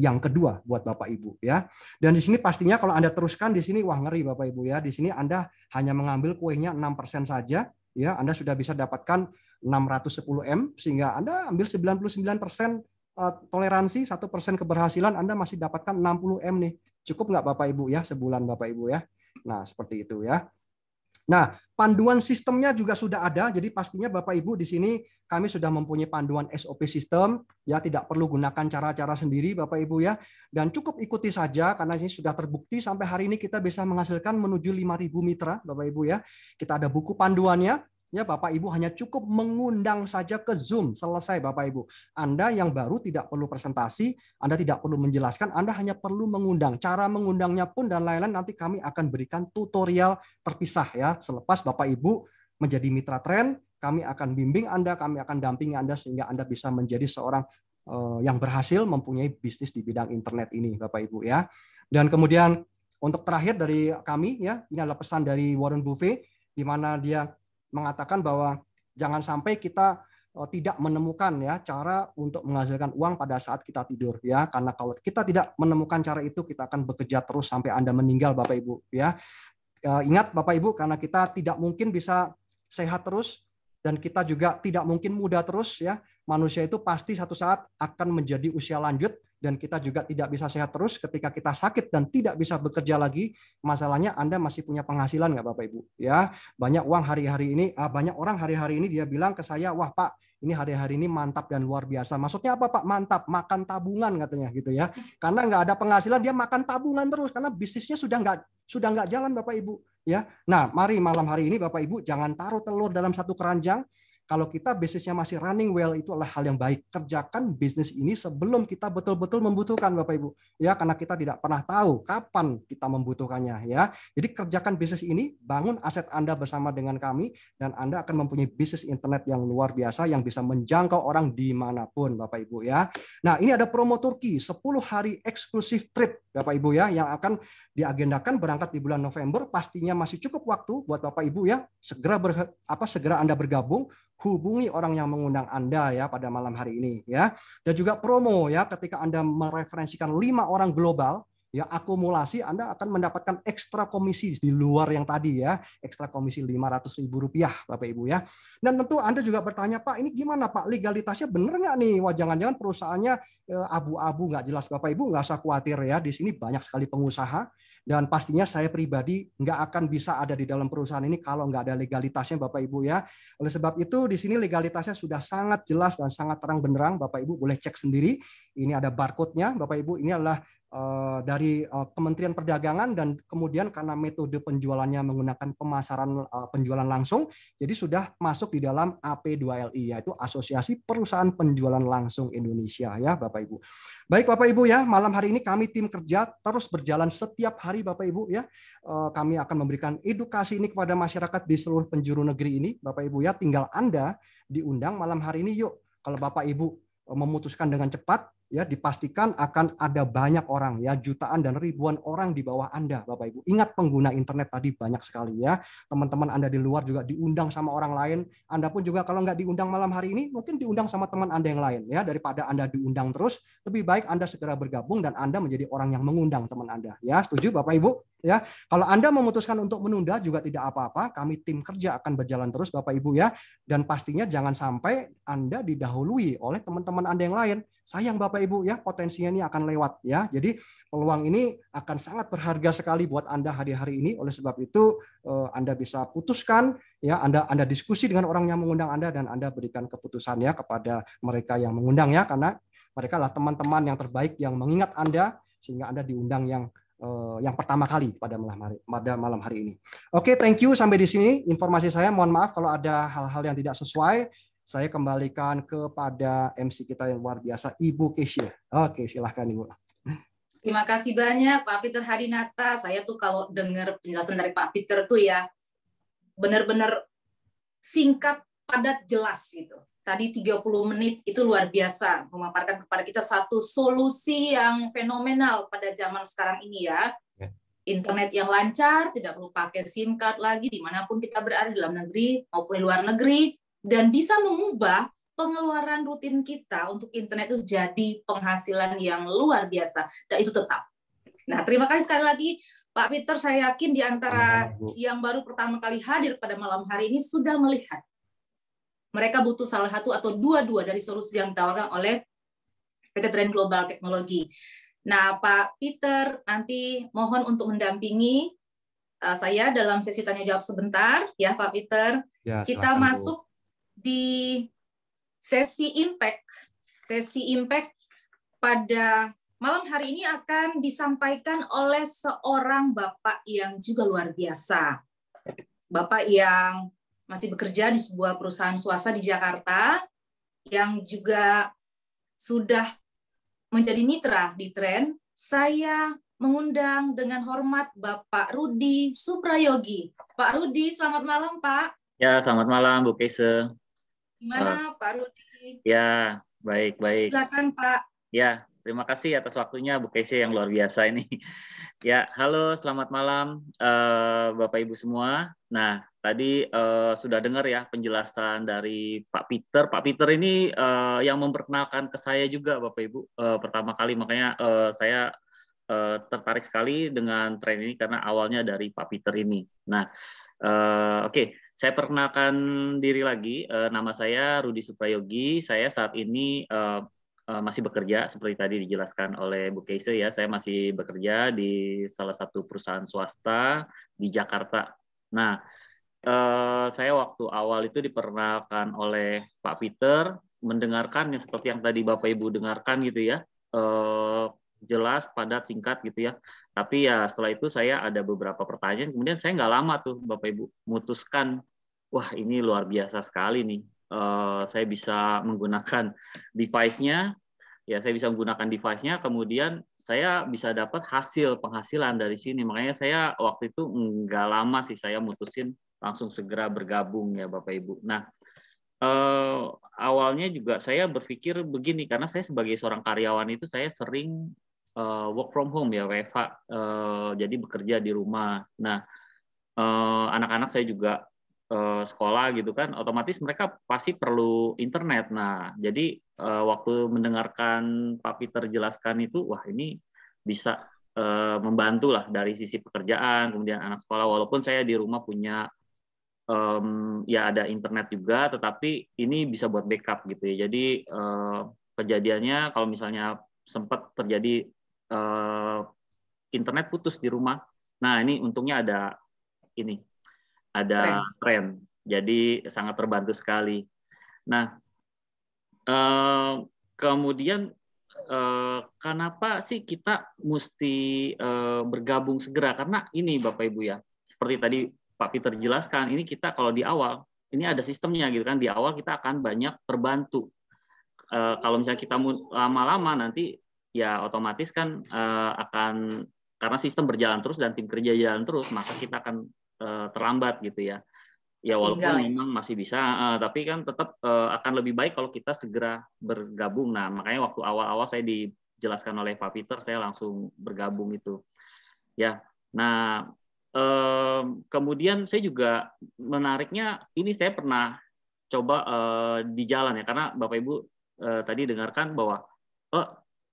yang kedua buat Bapak Ibu ya. Dan di sini pastinya kalau Anda teruskan di sini wah ngeri Bapak Ibu ya. Di sini Anda hanya mengambil kuenya 6% saja ya. Anda sudah bisa dapatkan 610M sehingga Anda ambil 99% toleransi, 1% keberhasilan Anda masih dapatkan 60M nih. Cukup nggak Bapak Ibu ya sebulan Bapak Ibu ya. Nah, seperti itu ya. Nah, panduan sistemnya juga sudah ada, jadi pastinya Bapak Ibu di sini kami sudah mempunyai panduan SOP sistem, ya tidak perlu gunakan cara-cara sendiri Bapak Ibu ya, dan cukup ikuti saja karena ini sudah terbukti sampai hari ini kita bisa menghasilkan menuju 5.000 mitra Bapak Ibu ya. Kita ada buku panduannya. Ya, Bapak Ibu hanya cukup mengundang saja ke Zoom, selesai Bapak Ibu. Anda yang baru tidak perlu presentasi, Anda tidak perlu menjelaskan, Anda hanya perlu mengundang. Cara mengundangnya pun dan lain-lain nanti kami akan berikan tutorial terpisah ya. Selepas Bapak Ibu menjadi mitra tren, kami akan bimbing Anda, kami akan dampingi Anda sehingga Anda bisa menjadi seorang yang berhasil mempunyai bisnis di bidang internet ini, Bapak Ibu ya. Dan kemudian untuk terakhir dari kami ya, ini adalah pesan dari Warren Buffett di mana dia mengatakan bahwa jangan sampai kita tidak menemukan ya cara untuk menghasilkan uang pada saat kita tidur ya, karena kalau kita tidak menemukan cara itu kita akan bekerja terus sampai Anda meninggal, Bapak Ibu ya. Ingat Bapak Ibu, karena kita tidak mungkin bisa sehat terus dan kita juga tidak mungkin muda terus ya. Manusia itu pasti satu saat akan menjadi usia lanjut dan kita juga tidak bisa sehat terus ketika kita sakit dan tidak bisa bekerja lagi. Masalahnya Anda masih punya penghasilan nggak Bapak Ibu ya. Banyak orang hari-hari ini dia bilang ke saya, wah Pak, ini hari-hari ini mantap dan luar biasa. Maksudnya apa Pak? Mantap, makan tabungan katanya gitu ya. Karena nggak ada penghasilan dia makan tabungan terus karena bisnisnya sudah nggak jalan Bapak Ibu ya. Nah, mari malam hari ini Bapak Ibu jangan taruh telur dalam satu keranjang. Kalau kita bisnisnya masih running well, itu adalah hal yang baik. Kerjakan bisnis ini sebelum kita betul-betul membutuhkan, Bapak Ibu. Ya, karena kita tidak pernah tahu kapan kita membutuhkannya. Ya, jadi kerjakan bisnis ini, bangun aset Anda bersama dengan kami, dan Anda akan mempunyai bisnis internet yang luar biasa yang bisa menjangkau orang dimanapun, Bapak Ibu. Ya, nah ini ada promo Turki 10 hari eksklusif trip, Bapak Ibu ya, yang akan diagendakan berangkat di bulan November. Pastinya masih cukup waktu buat Bapak Ibu ya, segera Anda bergabung. Hubungi orang yang mengundang Anda ya pada malam hari ini ya. Dan juga promo ya, ketika Anda mereferensikan 5 orang global ya, akumulasi Anda akan mendapatkan ekstra komisi di luar yang tadi ya, ekstra komisi Rp500.000 Bapak Ibu ya. Dan tentu Anda juga bertanya, Pak, ini gimana Pak, legalitasnya benar nggak nih? Wah, jangan-jangan perusahaannya abu-abu nggak jelas. Bapak Ibu nggak usah khawatir ya, di sini banyak sekali pengusaha. Dan pastinya saya pribadi nggak akan bisa ada di dalam perusahaan ini kalau nggak ada legalitasnya Bapak Ibu ya. Oleh sebab itu di sini legalitasnya sudah sangat jelas dan sangat terang benderang. Bapak Ibu boleh cek sendiri. Ini ada barcode-nya Bapak Ibu. Ini adalah dari Kementerian Perdagangan dan kemudian karena metode penjualannya menggunakan pemasaran penjualan langsung, jadi sudah masuk di dalam AP2LI yaitu Asosiasi Perusahaan Penjualan Langsung Indonesia ya Bapak Ibu. Baik Bapak Ibu ya, malam hari ini kami tim kerja terus berjalan setiap hari Bapak Ibu ya. Kami akan memberikan edukasi ini kepada masyarakat di seluruh penjuru negeri ini Bapak Ibu ya. Tinggal Anda diundang malam hari ini yuk. Kalau Bapak Ibu memutuskan dengan cepat ya, dipastikan akan ada banyak orang ya, jutaan dan ribuan orang di bawah Anda Bapak Ibu. Ingat pengguna internet tadi banyak sekali ya. Teman-teman Anda di luar juga diundang sama orang lain. Anda pun juga kalau nggak diundang malam hari ini mungkin diundang sama teman Anda yang lain ya. Daripada Anda diundang terus, lebih baik Anda segera bergabung dan Anda menjadi orang yang mengundang teman Anda ya. Setuju Bapak Ibu? Ya, kalau Anda memutuskan untuk menunda juga tidak apa-apa, kami tim kerja akan berjalan terus Bapak Ibu ya. Dan pastinya jangan sampai Anda didahului oleh teman-teman Anda yang lain. Sayang Bapak Ibu ya, potensinya ini akan lewat ya. Jadi peluang ini akan sangat berharga sekali buat Anda hari-hari ini. Oleh sebab itu Anda bisa putuskan ya, Anda diskusi dengan orang yang mengundang Anda dan Anda berikan keputusan ya kepada mereka yang mengundang ya, karena mereka adalah teman-teman yang terbaik yang mengingat Anda sehingga Anda diundang yang pertama kali pada malam hari ini. Oke, thank you, sampai di sini informasi saya. Mohon maaf kalau ada hal-hal yang tidak sesuai. Saya kembalikan kepada MC kita yang luar biasa, Ibu Kesia. Oke, silahkan Ibu. Terima kasih banyak Pak Peter Hadinata. Saya tuh kalau dengar penjelasan dari Pak Peter tuh ya benar-benar singkat, padat, jelas gitu. Tadi 30 menit itu luar biasa memaparkan kepada kita satu solusi yang fenomenal pada zaman sekarang ini ya. Internet yang lancar, tidak perlu pakai SIM card lagi dimanapun kita berada di dalam negeri maupun di luar negeri, dan bisa mengubah pengeluaran rutin kita untuk internet itu jadi penghasilan yang luar biasa, dan itu tetap. Nah, terima kasih sekali lagi Pak Peter. Saya yakin di antara yang baru pertama kali hadir pada malam hari ini sudah melihat mereka butuh salah satu atau dua-dua dari solusi yang ditawarkan oleh PT Trend Global Teknologi. Nah, Pak Peter, nanti mohon untuk mendampingi saya dalam sesi tanya jawab sebentar, ya Pak Peter. Ya, kita masuk di sesi impact. Sesi impact pada malam hari ini akan disampaikan oleh seorang Bapak yang juga luar biasa. Bapak yang masih bekerja di sebuah perusahaan swasta di Jakarta, yang juga sudah menjadi mitra di Trend. Saya mengundang dengan hormat Bapak Rudi Suprayogi. Pak Rudi, selamat malam Pak. Ya, selamat malam Bu Keise. Gimana Pak Rudi? Ya, Baik, baik. Silakan Pak. Ya, terima kasih atas waktunya Bu Keisha yang luar biasa ini. Ya, halo, selamat malam Bapak Ibu semua. Nah, tadi sudah dengar ya penjelasan dari Pak Peter. Pak Peter ini yang memperkenalkan ke saya juga Bapak Ibu pertama kali, makanya saya tertarik sekali dengan tren ini karena awalnya dari Pak Peter ini. Nah, oke, saya perkenalkan diri lagi. Nama saya Rudi Suprayogi. Saya saat ini masih bekerja seperti tadi dijelaskan oleh Bu Keisha ya. Saya masih bekerja di salah satu perusahaan swasta di Jakarta. Nah, saya waktu awal itu diperkenalkan oleh Pak Peter, mendengarkan seperti yang tadi Bapak Ibu dengarkan gitu ya. Jelas, padat, singkat gitu ya. Tapi ya setelah itu saya ada beberapa pertanyaan, kemudian saya nggak lama tuh Bapak Ibu memutuskan, wah ini luar biasa sekali nih. Saya bisa menggunakan device-nya, ya saya bisa menggunakan device-nya, kemudian saya bisa dapat hasil penghasilan dari sini. Makanya saya waktu itu nggak lama sih saya mutusin langsung segera bergabung ya Bapak Ibu. Nah, awalnya juga saya berpikir begini, karena saya sebagai seorang karyawan itu saya sering work from home ya, WFH, jadi bekerja di rumah. Nah, anak-anak saya juga sekolah gitu kan, otomatis mereka pasti perlu internet. Nah, jadi waktu mendengarkan Pak Peter jelaskan itu, wah ini bisa membantu lah dari sisi pekerjaan, kemudian anak sekolah, walaupun saya di rumah punya ya ada internet juga, tetapi ini bisa buat backup gitu ya. Jadi kejadiannya kalau misalnya sempat terjadi internet putus di rumah, nah ini untungnya ada tren, jadi sangat terbantu sekali. Nah, kemudian kenapa sih kita mesti bergabung segera? Karena ini Bapak Ibu ya, seperti tadi Pak Peter jelaskan, ini kita kalau di awal, ini ada sistemnya gitu kan, di awal kita akan banyak terbantu. Kalau misalnya kita lama-lama nanti ya otomatis kan akan, karena sistem berjalan terus dan tim kerja jalan terus, maka kita akan terlambat gitu ya. Ya walaupun memang masih bisa, tapi kan tetap akan lebih baik kalau kita segera bergabung. Nah, makanya waktu awal-awal saya dijelaskan oleh Pak Peter, saya langsung bergabung itu. Ya, nah kemudian saya juga menariknya, ini saya pernah coba di jalan ya, karena Bapak Ibu tadi dengarkan bahwa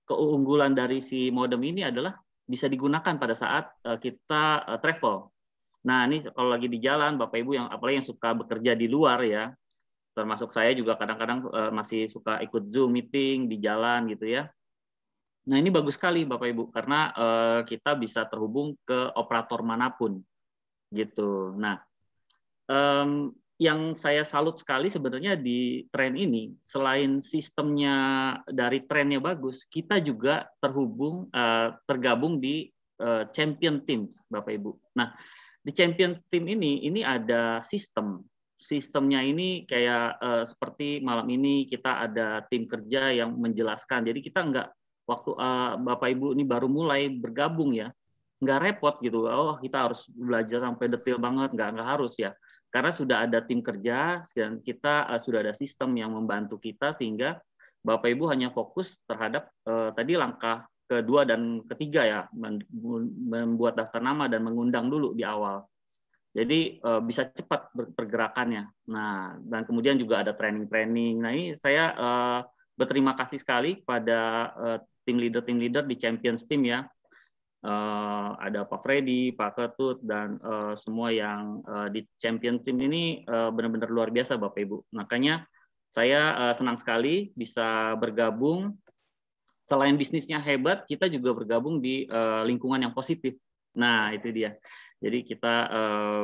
keunggulan dari si modem ini adalah bisa digunakan pada saat kita travel. Nah, ini kalau lagi di jalan, Bapak Ibu yang apalagi yang suka bekerja di luar ya, termasuk saya juga kadang-kadang masih suka ikut Zoom meeting di jalan gitu ya. Nah, ini bagus sekali Bapak Ibu, karena kita bisa terhubung ke operator manapun gitu. Nah, yang saya salut sekali sebenarnya di tren ini, selain sistemnya dari trennya bagus, kita juga tergabung di champion teams Bapak Ibu. Nah, di champion team ini ada sistemnya ini kayak seperti malam ini kita ada tim kerja yang menjelaskan. Jadi kita nggak waktu Bapak Ibu ini baru mulai bergabung ya, nggak repot gitu. Oh kita harus belajar sampai detail banget, nggak harus ya. Karena sudah ada tim kerja dan kita sudah ada sistem yang membantu kita, sehingga Bapak Ibu hanya fokus terhadap tadi langkah kedua dan ketiga ya, membuat daftar nama dan mengundang dulu di awal. Jadi bisa cepat pergerakannya. Nah, dan kemudian juga ada training-training. Nah, ini saya berterima kasih sekali pada tim leader di Champions Team ya. Ada Pak Freddy, Pak Ketut, dan semua yang di Champions Team ini benar-benar luar biasa Bapak Ibu. Makanya saya senang sekali bisa bergabung. Selain bisnisnya hebat, kita juga bergabung di lingkungan yang positif. Nah, itu dia. Jadi kita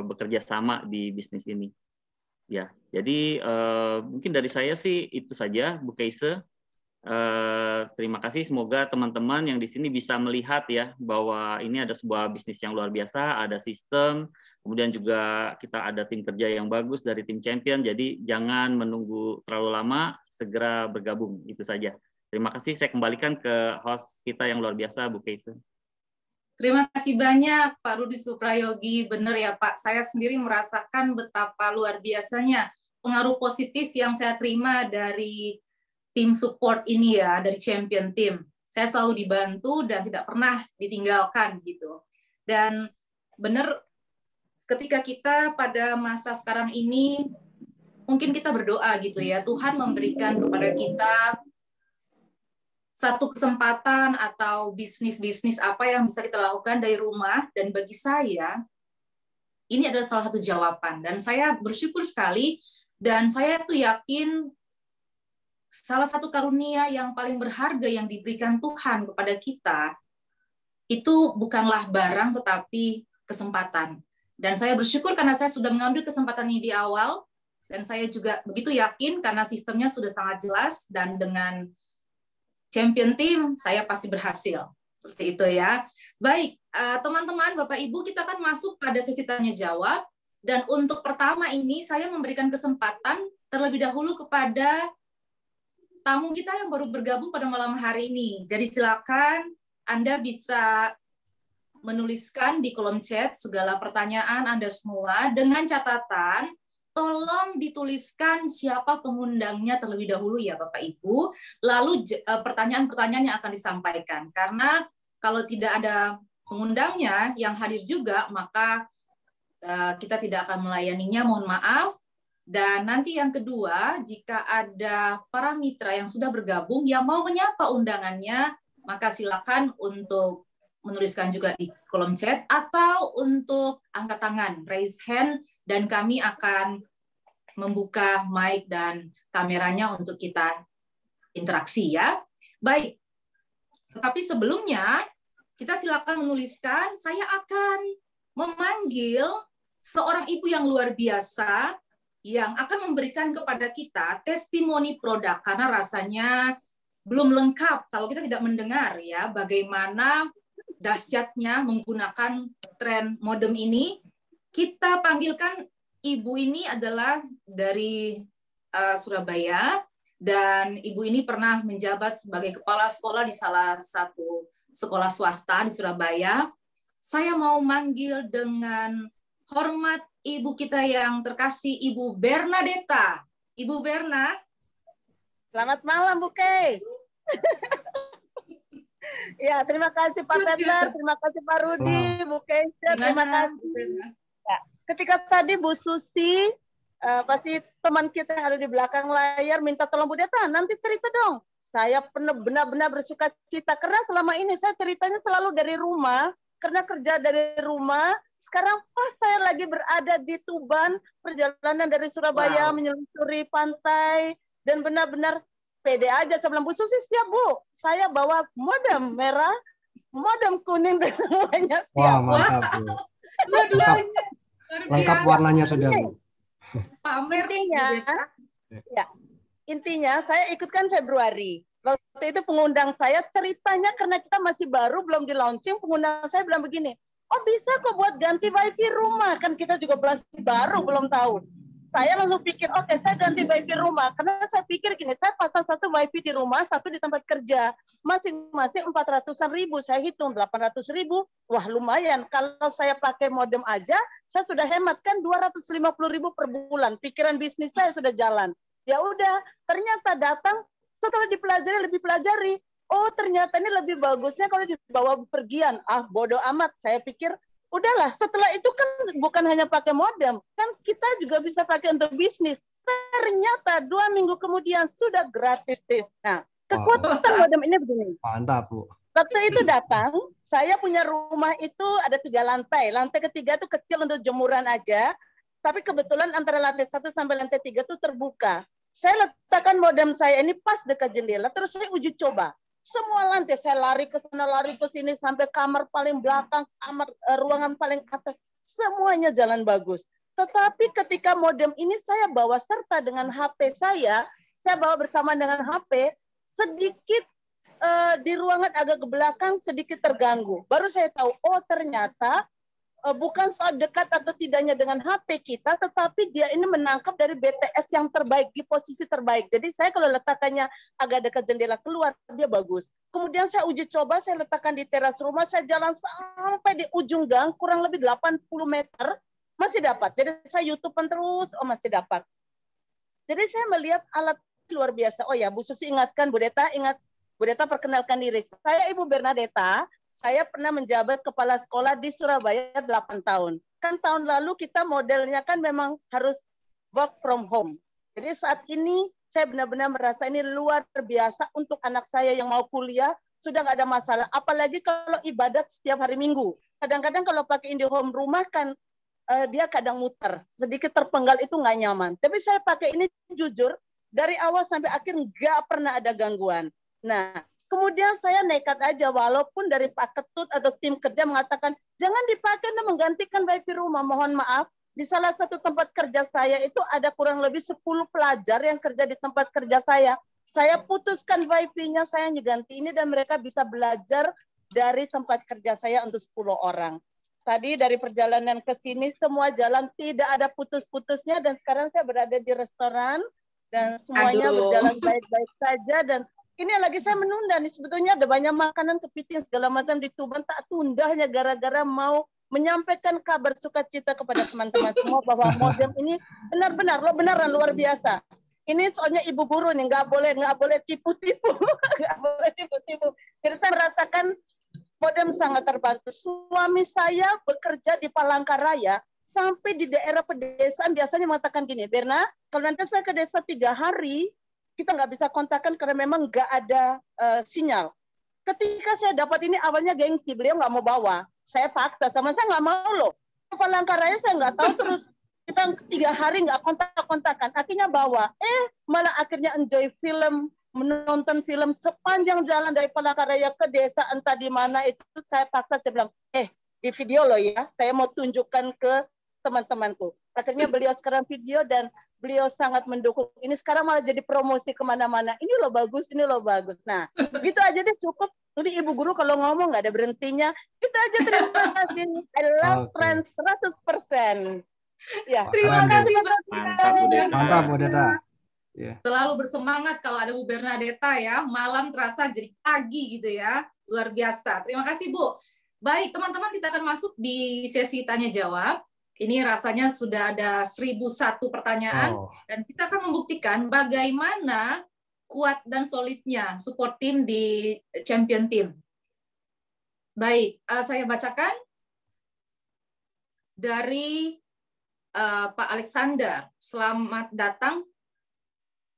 bekerja sama di bisnis ini. Ya, jadi mungkin dari saya sih itu saja, Bu Keisha. Terima kasih. Semoga teman-teman yang di sini bisa melihat ya bahwa ini ada sebuah bisnis yang luar biasa, ada sistem, kemudian juga kita ada tim kerja yang bagus dari tim champion. Jadi jangan menunggu terlalu lama, segera bergabung. Itu saja. Terima kasih. Saya kembalikan ke host kita yang luar biasa, Bu Keisha. Terima kasih banyak Pak Rudi Suprayogi. Benar ya Pak, saya sendiri merasakan betapa luar biasanya pengaruh positif yang saya terima dari tim support ini ya, dari champion team. Saya selalu dibantu dan tidak pernah ditinggalkan gitu. Dan benar ketika kita pada masa sekarang ini, mungkin kita berdoa gitu ya, Tuhan memberikan kepada kita satu kesempatan atau bisnis-bisnis apa yang bisa kita lakukan dari rumah, dan bagi saya ini adalah salah satu jawaban, dan saya bersyukur sekali, dan saya tuh yakin salah satu karunia yang paling berharga yang diberikan Tuhan kepada kita itu bukanlah barang tetapi kesempatan. Dan saya bersyukur karena saya sudah mengambil kesempatan ini di awal, dan saya juga begitu yakin karena sistemnya sudah sangat jelas, dan dengan champion team saya pasti berhasil. Seperti itu ya. Baik, teman-teman, Bapak Ibu, kita akan masuk pada sesi tanya jawab, dan untuk pertama ini saya memberikan kesempatan terlebih dahulu kepada tamu kita yang baru bergabung pada malam hari ini. Jadi silakan Anda bisa menuliskan di kolom chat segala pertanyaan Anda semua, dengan catatan tolong dituliskan siapa pengundangnya terlebih dahulu ya Bapak Ibu, lalu pertanyaan-pertanyaan yang akan disampaikan. Karena kalau tidak ada pengundangnya yang hadir juga, maka kita tidak akan melayaninya, mohon maaf. Dan nanti yang kedua, jika ada para mitra yang sudah bergabung yang mau menyapa undangannya, maka silakan untuk menuliskan juga di kolom chat atau untuk angkat tangan, raise hand, dan kami akan membuka mic dan kameranya untuk kita interaksi ya. Baik, tetapi sebelumnya kita silakan menuliskan, saya akan memanggil seorang ibu yang luar biasa yang akan memberikan kepada kita testimoni produk, karena rasanya belum lengkap kalau kita tidak mendengar ya bagaimana dahsyatnya menggunakan tren modem ini. Kita panggilkan ibu ini adalah dari Surabaya, dan ibu ini pernah menjabat sebagai kepala sekolah di salah satu sekolah swasta di Surabaya. Saya mau manggil dengan hormat ibu kita yang terkasih, Ibu Bernadetta. Ibu Berna. Selamat malam, Bu Kay. Ya, terima kasih Pak Peter, terima kasih Pak Rudi, Bu Kay, terima kasih. Ya, ketika tadi Bu Susi, pasti teman kita yang ada di belakang layar minta tolong Bu Deta, nanti cerita dong. Saya benar-benar bersuka cita, karena selama ini saya ceritanya selalu dari rumah, karena kerja dari rumah. Sekarang pas saya lagi berada di Tuban, perjalanan dari Surabaya menyelusuri pantai, dan benar-benar pede aja. Saya bilang, Bu Susi siap Bu, saya bawa modem merah, modem kuning, dan semuanya siap. Wah, mantap Bu. Lengkap warnanya sudah Bu. Intinya saya ikutkan Februari. Waktu itu pengundang saya ceritanya karena kita masih baru, belum di launching, pengundang saya bilang begini, oh bisa kok buat ganti wifi rumah, kan kita juga masih baru, belum tahu. Saya langsung pikir, oke, saya ganti wifi rumah, karena saya pikir gini, saya pasang satu wifi di rumah, satu di tempat kerja, masing-masing 400.000, saya hitung 800.000, wah lumayan. Kalau saya pakai modem aja, saya sudah hemat kan 250.000 per bulan. Pikiran bisnis saya sudah jalan. Ya udah, ternyata datang setelah dipelajari, lebih pelajari. Oh ternyata ini lebih bagusnya kalau dibawa pergian. Ah bodoh amat, saya pikir udahlah. Setelah itu kan bukan hanya pakai modem, kan kita juga bisa pakai untuk bisnis. Ternyata 2 minggu kemudian sudah gratis tes. Nah kekuatan modem ini begini. Mantap Bu. Waktu itu datang, saya punya rumah itu ada 3 lantai. Lantai ketiga itu kecil untuk jemuran aja. Tapi kebetulan antara lantai 1 sampai lantai 3 itu terbuka. Saya letakkan modem saya ini pas dekat jendela, terus saya uji coba. Semua lantai, saya lari ke sana, lari ke sini, sampai kamar paling belakang, ruangan paling atas, semuanya jalan bagus. Tetapi ketika modem ini saya bawa serta dengan HP saya bawa bersama dengan HP, sedikit di ruangan agak ke belakang, sedikit terganggu. Baru saya tahu, oh ternyata bukan soal dekat atau tidaknya dengan HP kita, tetapi dia ini menangkap dari BTS yang terbaik, di posisi terbaik. Jadi saya kalau letakkannya agak dekat jendela keluar, dia bagus. Kemudian saya uji coba, saya letakkan di teras rumah, saya jalan sampai di ujung gang, kurang lebih 80 meter, masih dapat. Jadi saya YouTube-an terus, oh masih dapat. Jadi saya melihat alat luar biasa. Oh ya, Bu Susi ingatkan, Bu Deta, Bu Deta perkenalkan diri. Saya Ibu Bernadeta, saya pernah menjabat kepala sekolah di Surabaya 8 tahun. Kan tahun lalu kita modelnya kan memang harus work from home. Jadi saat ini saya benar-benar merasa ini luar biasa untuk anak saya yang mau kuliah, sudah nggak ada masalah. Apalagi kalau ibadat setiap hari Minggu. Kadang-kadang kalau pakai IndiHome rumah kan dia kadang muter, sedikit terpenggal itu nggak nyaman. Tapi saya pakai ini jujur, dari awal sampai akhir nggak pernah ada gangguan. Nah, kemudian saya nekat aja, walaupun dari Pak Ketut atau tim kerja mengatakan, jangan dipakai untuk menggantikan wifi rumah. Mohon maaf, di salah satu tempat kerja saya itu ada kurang lebih 10 pelajar yang kerja di tempat kerja saya. Saya putuskan wifi-nya, saya ganti ini, dan mereka bisa belajar dari tempat kerja saya untuk 10 orang. Tadi dari perjalanan ke sini, semua jalan tidak ada putus-putusnya, dan sekarang saya berada di restoran, dan semuanya berjalan baik-baik saja. Dan ini lagi saya menunda nih, sebetulnya ada banyak makanan kepiting segala macam di Tuban, tak tunda hanya gara-gara mau menyampaikan kabar sukacita kepada teman-teman semua bahwa modem ini benar-benar benaran luar biasa. Ini soalnya ibu guru nih, nggak boleh tipu-tipu, nggak boleh tipu-tipu. Jadi saya merasakan modem sangat terbantu. Suami saya bekerja di Palangkaraya, sampai di daerah pedesaan biasanya mengatakan gini, Berna, kalau nanti saya ke desa 3 hari, kita nggak bisa kontakkan karena memang nggak ada sinyal. Ketika saya dapat ini awalnya gengsi, beliau nggak mau bawa. Saya paksa, sama saya nggak mau loh. Palangkaraya saya nggak tahu, terus kita 3 hari nggak kontak-kontakan. Akhirnya bawa. Malah akhirnya enjoy film, menonton film sepanjang jalan dari Palangkaraya ke desa entah di mana itu. Saya paksa, saya bilang, di video loh ya, saya mau tunjukkan ke teman-temanku. Akhirnya beliau sekarang video dan beliau sangat mendukung. Ini sekarang malah jadi promosi kemana-mana. Ini loh bagus, ini loh bagus. Nah, gitu aja deh cukup. Ini Ibu Guru kalau ngomong nggak ada berhentinya. Itu aja, terima kasih. I love friends 100%. Ya. Terima kasih Mantap, Bu Deta. Mantap, Bu Deta. Yeah. Selalu bersemangat kalau ada Bu Bernadeta ya. Malam terasa jadi pagi gitu ya. Luar biasa. Terima kasih, Bu. Baik, teman-teman, kita akan masuk di sesi tanya-jawab. Ini rasanya sudah ada 1001 pertanyaan. Dan kita akan membuktikan bagaimana kuat dan solidnya support team di champion team. Baik, saya bacakan dari Pak Alexander. Selamat datang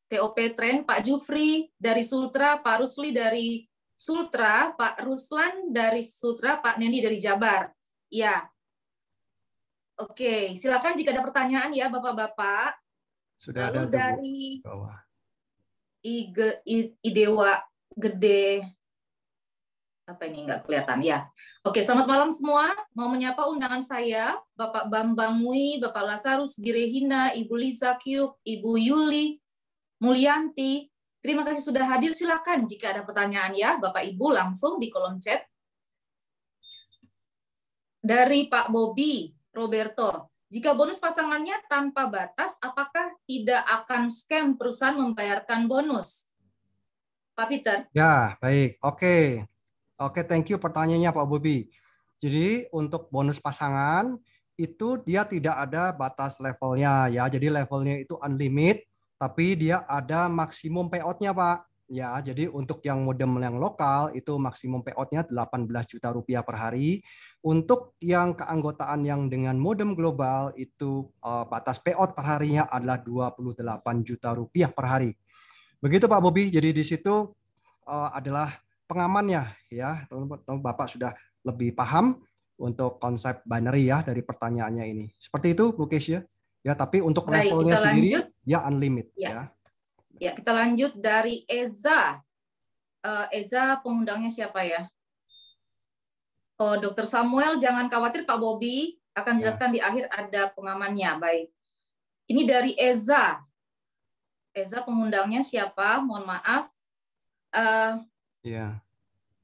TOP Trend, Pak Jufri dari Sultra, Pak Rusli dari Sultra, Pak Ruslan dari Sultra, Pak Nendi dari Jabar. Ya. Oke, silakan jika ada pertanyaan ya Bapak-bapak. Sudah lalu ada dari bawah. Idewa Gede, apa ini nggak kelihatan ya. Oke, selamat malam semua. Mau menyapa undangan saya, Bapak Bambang Mui, Bapak Lazarus Girehina, Ibu Liza Kyuk, Ibu Yuli Mulyanti. Terima kasih sudah hadir. Silakan jika ada pertanyaan ya, Bapak Ibu langsung di kolom chat. Dari Pak Bobi Roberto, jika bonus pasangannya tanpa batas, apakah tidak akan scam perusahaan membayarkan bonus? Pak Peter. Ya, baik. Oke, thank you pertanyaannya Pak Bobi. Jadi untuk bonus pasangan itu dia tidak ada batas levelnya ya. Jadi levelnya itu unlimited, tapi dia ada maksimum payout-nya Pak. Ya, jadi untuk yang modem yang lokal itu maksimum payout-nya 18 juta rupiah per hari. Untuk yang keanggotaan yang dengan modem global itu batas payout per harinya adalah 28 juta rupiah per hari. Begitu Pak Bobi. Jadi di situ adalah pengamannya ya. Bapak sudah lebih paham untuk konsep binary ya dari pertanyaannya ini. Seperti itu Bu Kesia. Ya, tapi untuk levelnya sendiri ya unlimited ya. Ya, kita lanjut dari Eza. Eza pengundangnya siapa ya? Oh, Dr. Samuel, jangan khawatir Pak Bobi akan jelaskan di akhir ada pengamannya. Baik. Ini dari Eza. Eza pengundangnya siapa? Mohon maaf.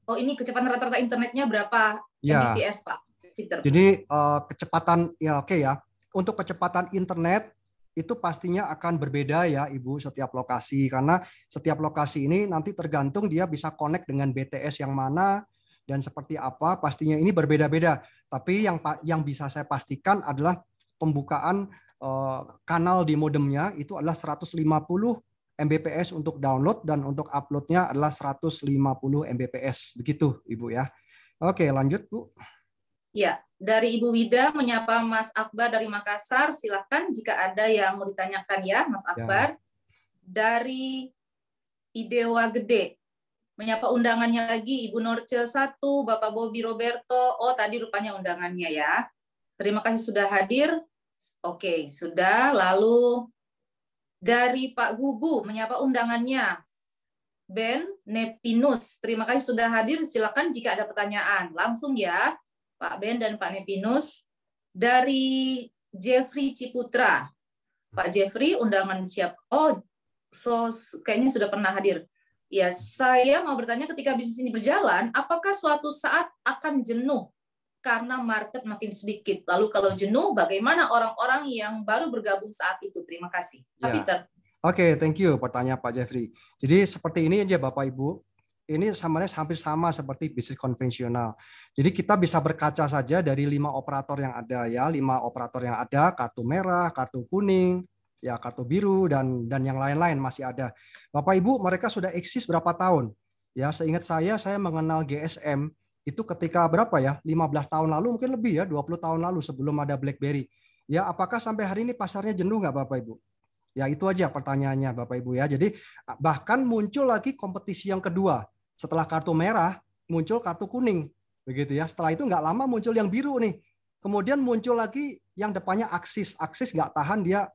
Oh, ini kecepatan rata-rata internetnya berapa Mbps, Pak Peter? Jadi kecepatan ya oke ya. Untuk kecepatan internet itu pastinya akan berbeda ya Ibu setiap lokasi, karena setiap lokasi ini nanti tergantung dia bisa connect dengan BTS yang mana dan seperti apa, pastinya ini berbeda-beda. Tapi yang bisa saya pastikan adalah pembukaan kanal di modemnya itu adalah 150 Mbps untuk download dan untuk uploadnya adalah 150 Mbps. Begitu Ibu ya. Oke, lanjut Bu. Ya, dari Ibu Wida menyapa Mas Akbar dari Makassar. Silakan jika ada yang mau ditanyakan ya, Mas Akbar. Dari Idewa Gede menyapa undangannya lagi Ibu Norcel 1, Bapak Bobby Roberto. Oh, tadi rupanya undangannya ya. Terima kasih sudah hadir. Oke, sudah. Lalu dari Pak Gubu menyapa undangannya Ben Nepinus. Terima kasih sudah hadir. Silakan jika ada pertanyaan. Langsung ya, Pak Ben dan Pak Nepinus. Dari Jeffrey Ciputra. Pak Jeffrey, undangan siap. Oh, kayaknya sudah pernah hadir. Ya, saya mau bertanya ketika bisnis ini berjalan, apakah suatu saat akan jenuh karena market makin sedikit? Lalu kalau jenuh, bagaimana orang-orang yang baru bergabung saat itu? Terima kasih. Pak Peter. Oke, thank you pertanyaan Pak Jeffrey. Jadi seperti ini aja Bapak Ibu. Ini hampir sama seperti bisnis konvensional. Jadi kita bisa berkaca saja dari 5 operator yang ada ya, 5 operator yang ada, kartu merah, kartu kuning, ya kartu biru dan yang lain-lain masih ada. Bapak Ibu, mereka sudah eksis berapa tahun? Ya, seingat saya mengenal GSM itu ketika berapa ya? 15 tahun lalu mungkin lebih ya, 20 tahun lalu sebelum ada BlackBerry. Ya, apakah sampai hari ini pasarnya jenuh nggak Bapak Ibu? Ya, itu aja pertanyaannya Bapak Ibu ya. Jadi bahkan muncul lagi kompetisi yang kedua. Setelah kartu merah, muncul kartu kuning. Begitu ya. Setelah itu nggak lama muncul yang biru nih. Kemudian muncul lagi yang depannya Axis. Axis nggak tahan, dia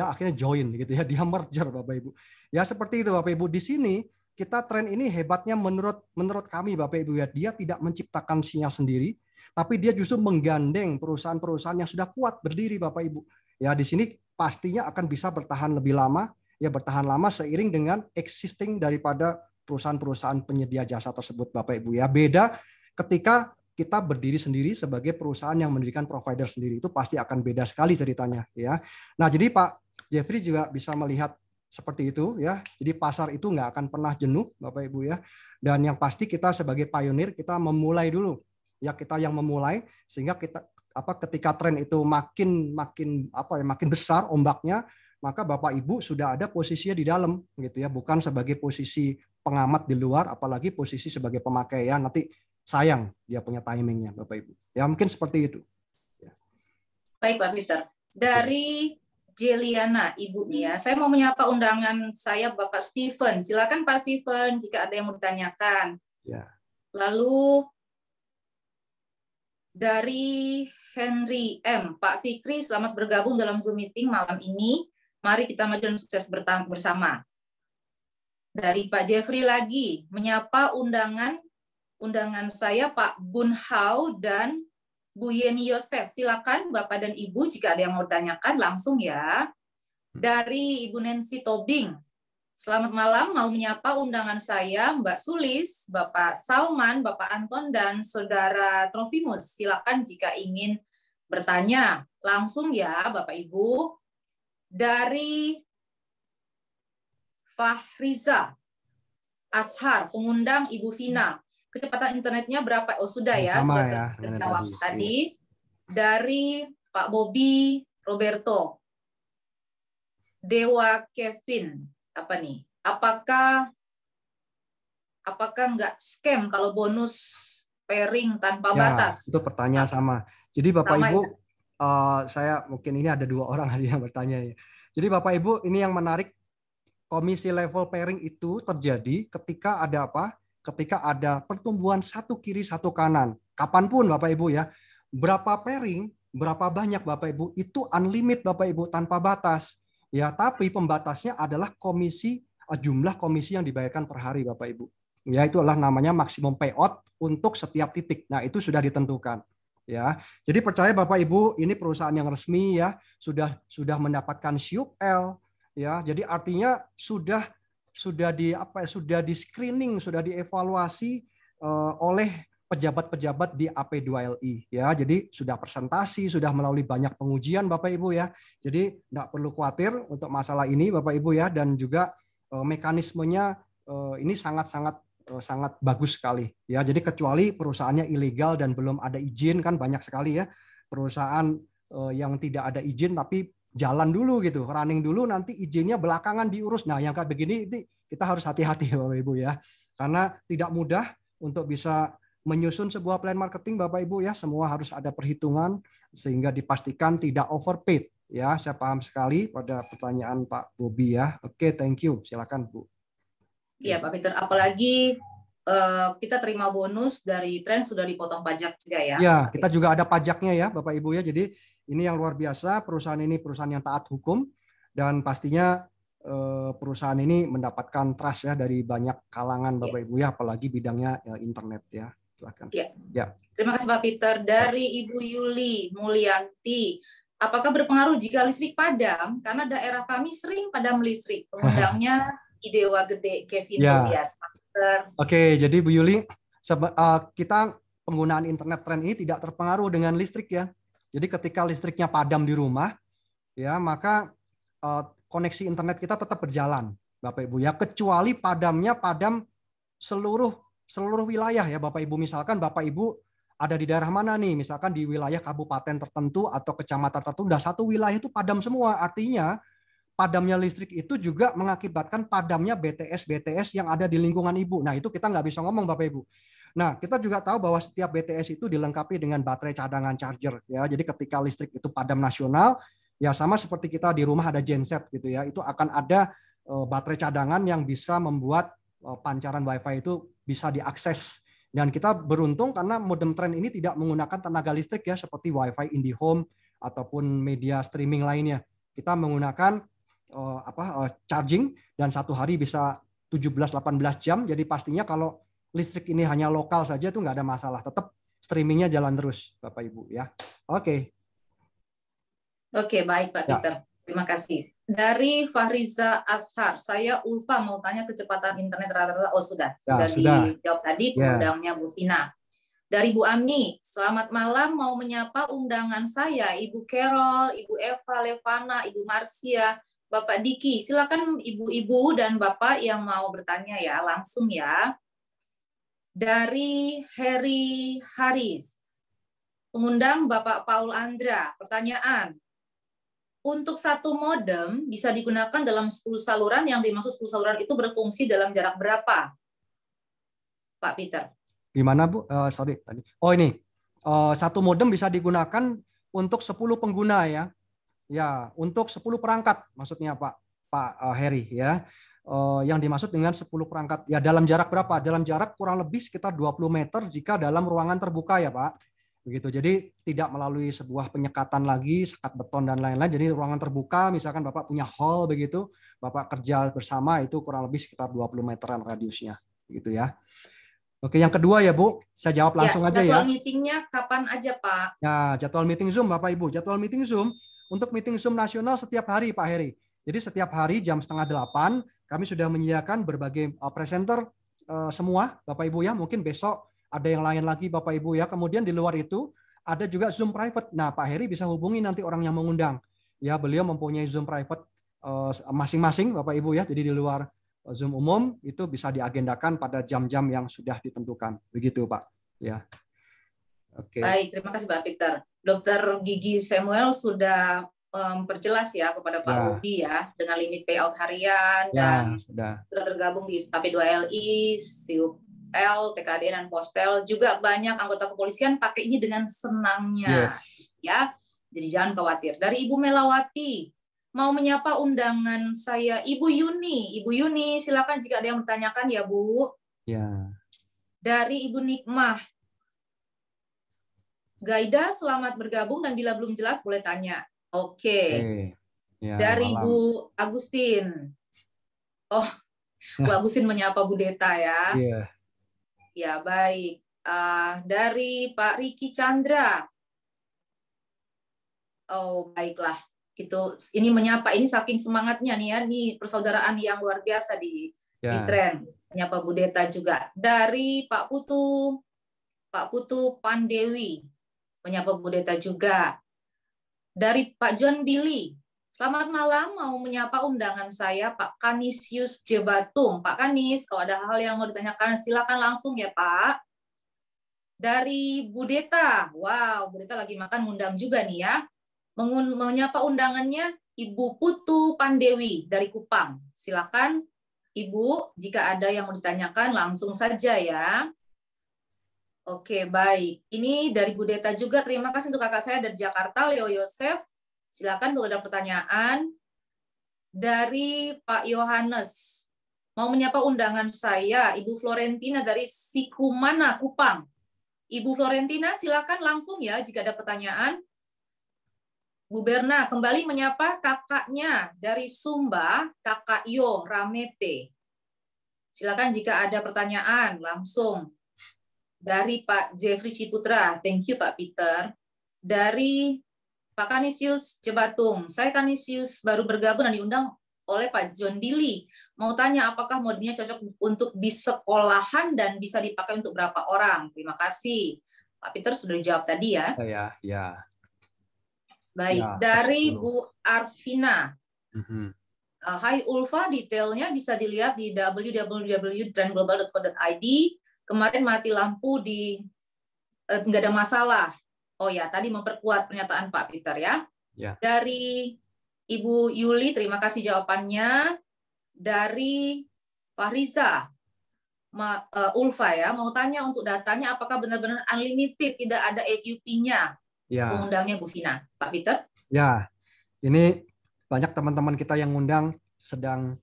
akhirnya join gitu ya, dia merger Bapak Ibu. Ya seperti itu Bapak Ibu. Di sini kita tren ini hebatnya menurut kami Bapak Ibu ya, dia tidak menciptakan sinyal sendiri, tapi dia justru menggandeng perusahaan-perusahaan yang sudah kuat berdiri Bapak Ibu. Ya di sini pastinya akan bisa bertahan lebih lama, ya bertahan lama seiring dengan existing daripada perusahaan-perusahaan penyedia jasa tersebut Bapak Ibu ya. Beda ketika kita berdiri sendiri sebagai perusahaan yang mendirikan provider sendiri, itu pasti akan beda sekali ceritanya ya. Nah, jadi Pak Jeffrey juga bisa melihat seperti itu ya. Jadi pasar itu nggak akan pernah jenuh Bapak Ibu ya. Dan yang pasti kita sebagai pionir kita memulai dulu. Ya kita yang memulai sehingga kita ketika tren itu makin besar ombaknya, maka Bapak Ibu sudah ada posisinya di dalam gitu ya, bukan sebagai posisi pengamat di luar, apalagi posisi sebagai pemakai ya. Nanti sayang dia punya timingnya Bapak Ibu. Ya mungkin seperti itu. Ya. Baik Pak Peter. Dari Jeliana, Ibu nih ya. Saya mau menyapa undangan saya Bapak Steven. Silakan Pak Steven jika ada yang mau ditanyakan. Ya. Lalu dari Henry M. Pak Fikri, selamat bergabung dalam Zoom meeting malam ini. Mari kita maju dan sukses bersama. Dari Pak Jeffrey lagi, menyapa undangan saya Pak Bun Hao dan Bu Yeni Yosef. Silakan Bapak dan Ibu jika ada yang mau tanyakan langsung ya. Dari Ibu Nancy Tobing. Selamat malam, mau menyapa undangan saya Mbak Sulis, Bapak Salman, Bapak Anton dan Saudara Trofimus. Silakan jika ingin bertanya langsung ya Bapak Ibu. Dari Fahriza Ashar, pengundang Ibu Vina. Kecepatan internetnya berapa? Oh sudah ya, sama sudah ya, terjawab tadi. Dari Pak Bobby Roberto, Dewa Kevin, apa nih? Apakah nggak scam kalau bonus pairing tanpa batas? Itu pertanyaan sama. Jadi Bapak Ibu, ya? saya mungkin ini ada 2 orang yang bertanya ya. Jadi Bapak Ibu, ini yang menarik, komisi level pairing itu terjadi ketika ada apa? Ketika ada pertumbuhan satu kiri satu kanan, kapanpun Bapak Ibu ya, berapa pairing, berapa banyak Bapak Ibu, itu unlimited Bapak Ibu tanpa batas. Ya, tapi pembatasnya adalah jumlah komisi yang dibayarkan per hari Bapak Ibu. Ya, itu adalah namanya maksimum payout untuk setiap titik. Nah, itu sudah ditentukan. Ya, jadi percaya Bapak Ibu, ini perusahaan yang resmi ya, sudah mendapatkan SYUP-L ya. Jadi artinya sudah di screening, sudah dievaluasi oleh pejabat-pejabat di AP2LI ya. Jadi sudah presentasi, sudah melalui banyak pengujian Bapak Ibu ya. Jadi tidak perlu khawatir untuk masalah ini Bapak Ibu ya, dan juga mekanismenya ini sangat bagus sekali ya. Jadi kecuali perusahaannya ilegal dan belum ada izin, kan banyak sekali ya perusahaan yang tidak ada izin tapi jalan dulu gitu, running dulu, nanti izinnya belakangan diurus. Nah, yang kayak begini ini kita harus hati-hati Bapak Ibu ya. Karena tidak mudah untuk bisa menyusun sebuah plan marketing Bapak Ibu ya. Semua harus ada perhitungan sehingga dipastikan tidak overpaid ya. Saya paham sekali pada pertanyaan Pak Bobi ya. Oke, thank you. Silakan Bu. Iya Pak Peter, apalagi kita terima bonus dari tren sudah dipotong pajak juga ya. Ya, Pak kita Peter. juga ada pajaknya ya Bapak Ibu ya. Jadi ini yang luar biasa, perusahaan ini perusahaan yang taat hukum dan pastinya perusahaan ini mendapatkan trust ya dari banyak kalangan Bapak Ibu ya, apalagi bidangnya internet ya. Silakan. Ya. Ya. Terima kasih Pak Peter. Dari Ibu Yuli Mulyanti, apakah berpengaruh jika listrik padam? Karena daerah kami sering padam listrik. Pengundangnya Idewa Gede, Kevin Ya. Tobias. Pak Peter. Oke, jadi Bu Yuli, kita penggunaan internet tren ini tidak terpengaruh dengan listrik ya. Jadi ketika listriknya padam di rumah, ya maka koneksi internet kita tetap berjalan, Bapak Ibu ya. Kecuali padam seluruh wilayah ya, Bapak Ibu. Misalkan Bapak Ibu ada di daerah mana nih? Misalkan di wilayah kabupaten tertentu atau kecamatan tertentu, udah satu wilayah itu padam semua. Artinya padamnya listrik itu juga mengakibatkan padamnya BTS yang ada di lingkungan Ibu. Nah, itu kita nggak bisa ngomong Bapak Ibu. Nah, kita juga tahu bahwa setiap BTS itu dilengkapi dengan baterai cadangan charger ya. Jadi ketika listrik itu padam nasional, ya sama seperti kita di rumah ada genset gitu ya. Itu akan ada baterai cadangan yang bisa membuat pancaran WiFi itu bisa diakses. Dan kita beruntung karena modem tren ini tidak menggunakan tenaga listrik ya, seperti WiFi IndiHome ataupun media streaming lainnya. Kita menggunakan charging dan satu hari bisa 17-18 jam. Jadi pastinya kalau listrik ini hanya lokal saja itu nggak ada masalah. Tetap streamingnya jalan terus, Bapak Ibu ya. Oke. Oke, baik Pak Peter. Terima kasih. Dari Fahriza Ashar, saya Ulfa mau tanya kecepatan internet rata-rata. Oh sudah dijawab tadi pengundangnya Bu Vina. Dari Bu Ami, selamat malam, mau menyapa undangan saya, Ibu Carol, Ibu Eva, Levana, Ibu Marsia, Bapak Diki. Silakan ibu-ibu dan bapak yang mau bertanya ya, langsung ya. Dari Harry Haris, pengundang Bapak Paul Andra, pertanyaan. Untuk satu modem bisa digunakan dalam 10 saluran, yang dimaksud 10 saluran itu berfungsi dalam jarak berapa? Pak Peter. Gimana Bu? Sorry tadi. Oh ini, satu modem bisa digunakan untuk 10 pengguna ya. Ya, untuk 10 perangkat maksudnya Pak Heri ya. Yang dimaksud dengan 10 perangkat ya dalam jarak berapa? Dalam jarak kurang lebih sekitar 20 meter jika dalam ruangan terbuka ya Pak. Begitu. Jadi tidak melalui sebuah penyekatan lagi, sekat beton dan lain-lain. Jadi ruangan terbuka, misalkan Bapak punya hall begitu, Bapak kerja bersama itu kurang lebih sekitar 20 meteran radiusnya, gitu ya. Oke, yang kedua ya Bu, saya jawab langsung aja ya. Jadwal meetingnya kapan aja Pak? Ya, jadwal meeting Zoom Bapak Ibu. Jadwal meeting Zoom untuk meeting Zoom nasional setiap hari Pak Heri. Jadi setiap hari jam 7:30 kami sudah menyediakan berbagai presenter semua Bapak Ibu ya. Mungkin besok ada yang lain lagi Bapak Ibu ya. Kemudian di luar itu ada juga Zoom private. Nah, Pak Heri bisa hubungi nanti orang yang mengundang. Ya, beliau mempunyai Zoom private masing-masing Bapak Ibu ya. Jadi di luar Zoom umum itu bisa diagendakan pada jam-jam yang sudah ditentukan. Begitu Pak. Ya. Oke. Baik, terima kasih Pak Peter. Dokter Gigi Samuel sudah memperjelas ya kepada Pak Bobi ya dengan limit payout harian dan sudah tergabung di TP2LI, SIUL, TKD dan Postel. Juga banyak anggota kepolisian pakai ini dengan senangnya. Ya. Jadi jangan khawatir. Dari Ibu Melawati, mau menyapa undangan saya Ibu Yuni. Ibu Yuni, silakan jika ada yang bertanyakan ya Bu. Ya. Dari Ibu Nikmah, Gaida, selamat bergabung dan bila belum jelas boleh tanya. Oke. Ya, dari malam. Bu Agustin. Oh, Bu Agustin menyapa Bu Deta ya. Iya. Ya, baik. Dari Pak Riki Chandra. Oh, baiklah. Ini menyapa, ini saking semangatnya nih ya, nih persaudaraan yang luar biasa di tren. Menyapa Bu Deta juga. Dari Pak Putu Pandewi. Menyapa Bu Deta juga. Dari Pak John Billy, selamat malam, mau menyapa undangan saya Pak Kanisius Jebatung. Pak Kanis, kalau ada hal yang mau ditanyakan silakan langsung ya Pak. Dari Bu Deta, wow Bu Deta lagi makan ngundang juga nih ya. Menyapa undangannya Ibu Putu Pandewi dari Kupang. Silakan Ibu, jika ada yang mau ditanyakan langsung saja ya. Oke, baik. Ini dari Bu Deta juga. Terima kasih untuk kakak saya dari Jakarta, Leo Yosef. Silakan kalau ada pertanyaan. Dari Pak Yohanes. Mau menyapa undangan saya, Ibu Florentina dari Sikumana, Kupang. Ibu Florentina, silakan langsung ya jika ada pertanyaan. Bu Berna, kembali menyapa kakaknya dari Sumba, Kakak Yo Ramete. Silakan jika ada pertanyaan langsung. Dari Pak Jeffrey Ciputra, thank you Pak Peter. Dari Pak Kanisius Jebatung, saya Kanisius baru bergabung dan diundang oleh Pak John Billy. Mau tanya apakah modenya cocok untuk di sekolahan dan bisa dipakai untuk berapa orang? Terima kasih. Pak Peter sudah dijawab tadi ya. Ya. Baik, Ya, dari betul. Bu Arvina. Hai Ulfa, detailnya bisa dilihat di www.trendglobal.co.id. Kemarin mati lampu di nggak ada masalah. Oh ya, tadi memperkuat pernyataan Pak Peter ya. Ya. Dari Ibu Yuli, terima kasih jawabannya. Dari Pak Riza, Ulfa ya, mau tanya untuk datanya apakah benar-benar unlimited, tidak ada FUP-nya? Ya. Pengundangnya Bu Vina. Pak Peter? Ya, ini banyak teman-teman kita yang ngundang sedang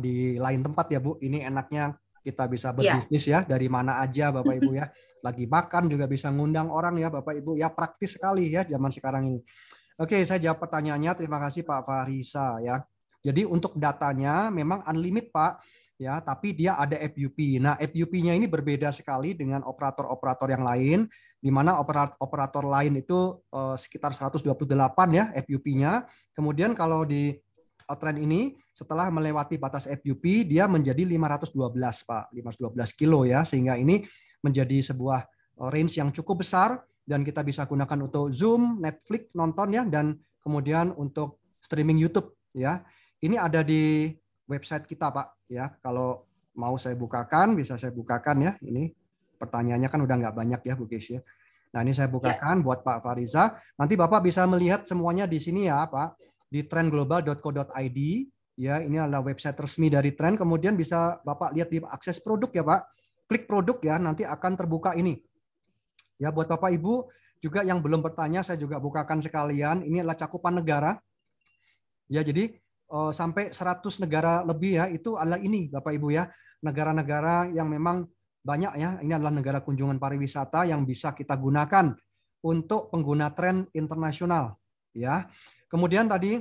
di lain tempat ya Bu. Ini enaknya kita bisa berbisnis ya dari mana aja Bapak Ibu ya. Lagi makan juga bisa ngundang orang ya Bapak Ibu ya, praktis sekali ya zaman sekarang ini. Oke, saya jawab pertanyaannya. Terima kasih Pak Farisa ya. Jadi untuk datanya memang unlimited Pak ya, tapi dia ada FUP. Nah, FUP-nya ini berbeda sekali dengan operator-operator yang lain, di mana operator lain itu sekitar 128 ya FUP-nya. Kemudian kalau di Trend ini setelah melewati batas FUP dia menjadi 512 Pak, 512 kilo ya, sehingga ini menjadi sebuah range yang cukup besar dan kita bisa gunakan untuk Zoom, Netflix nonton ya, dan kemudian untuk streaming YouTube ya. Ini ada di website kita Pak ya. Kalau mau saya bukakan bisa saya bukakan ya. Ini pertanyaannya kan udah nggak banyak ya Bu Keisha. Nah ini saya bukakan buat Pak Fariza. Nanti Bapak bisa melihat semuanya di sini ya Pak, di trendglobal.co.id ya. Ini adalah website resmi dari Trend. Kemudian bisa Bapak lihat di akses produk ya Pak. Klik produk ya, nanti akan terbuka ini. Ya buat Bapak Ibu juga yang belum bertanya, saya juga bukakan sekalian. Ini adalah cakupan negara. Ya jadi sampai 100 negara lebih ya, itu adalah ini Bapak Ibu ya. Negara-negara yang memang banyak ya. Ini adalah negara kunjungan pariwisata yang bisa kita gunakan untuk pengguna Trend internasional ya. Kemudian tadi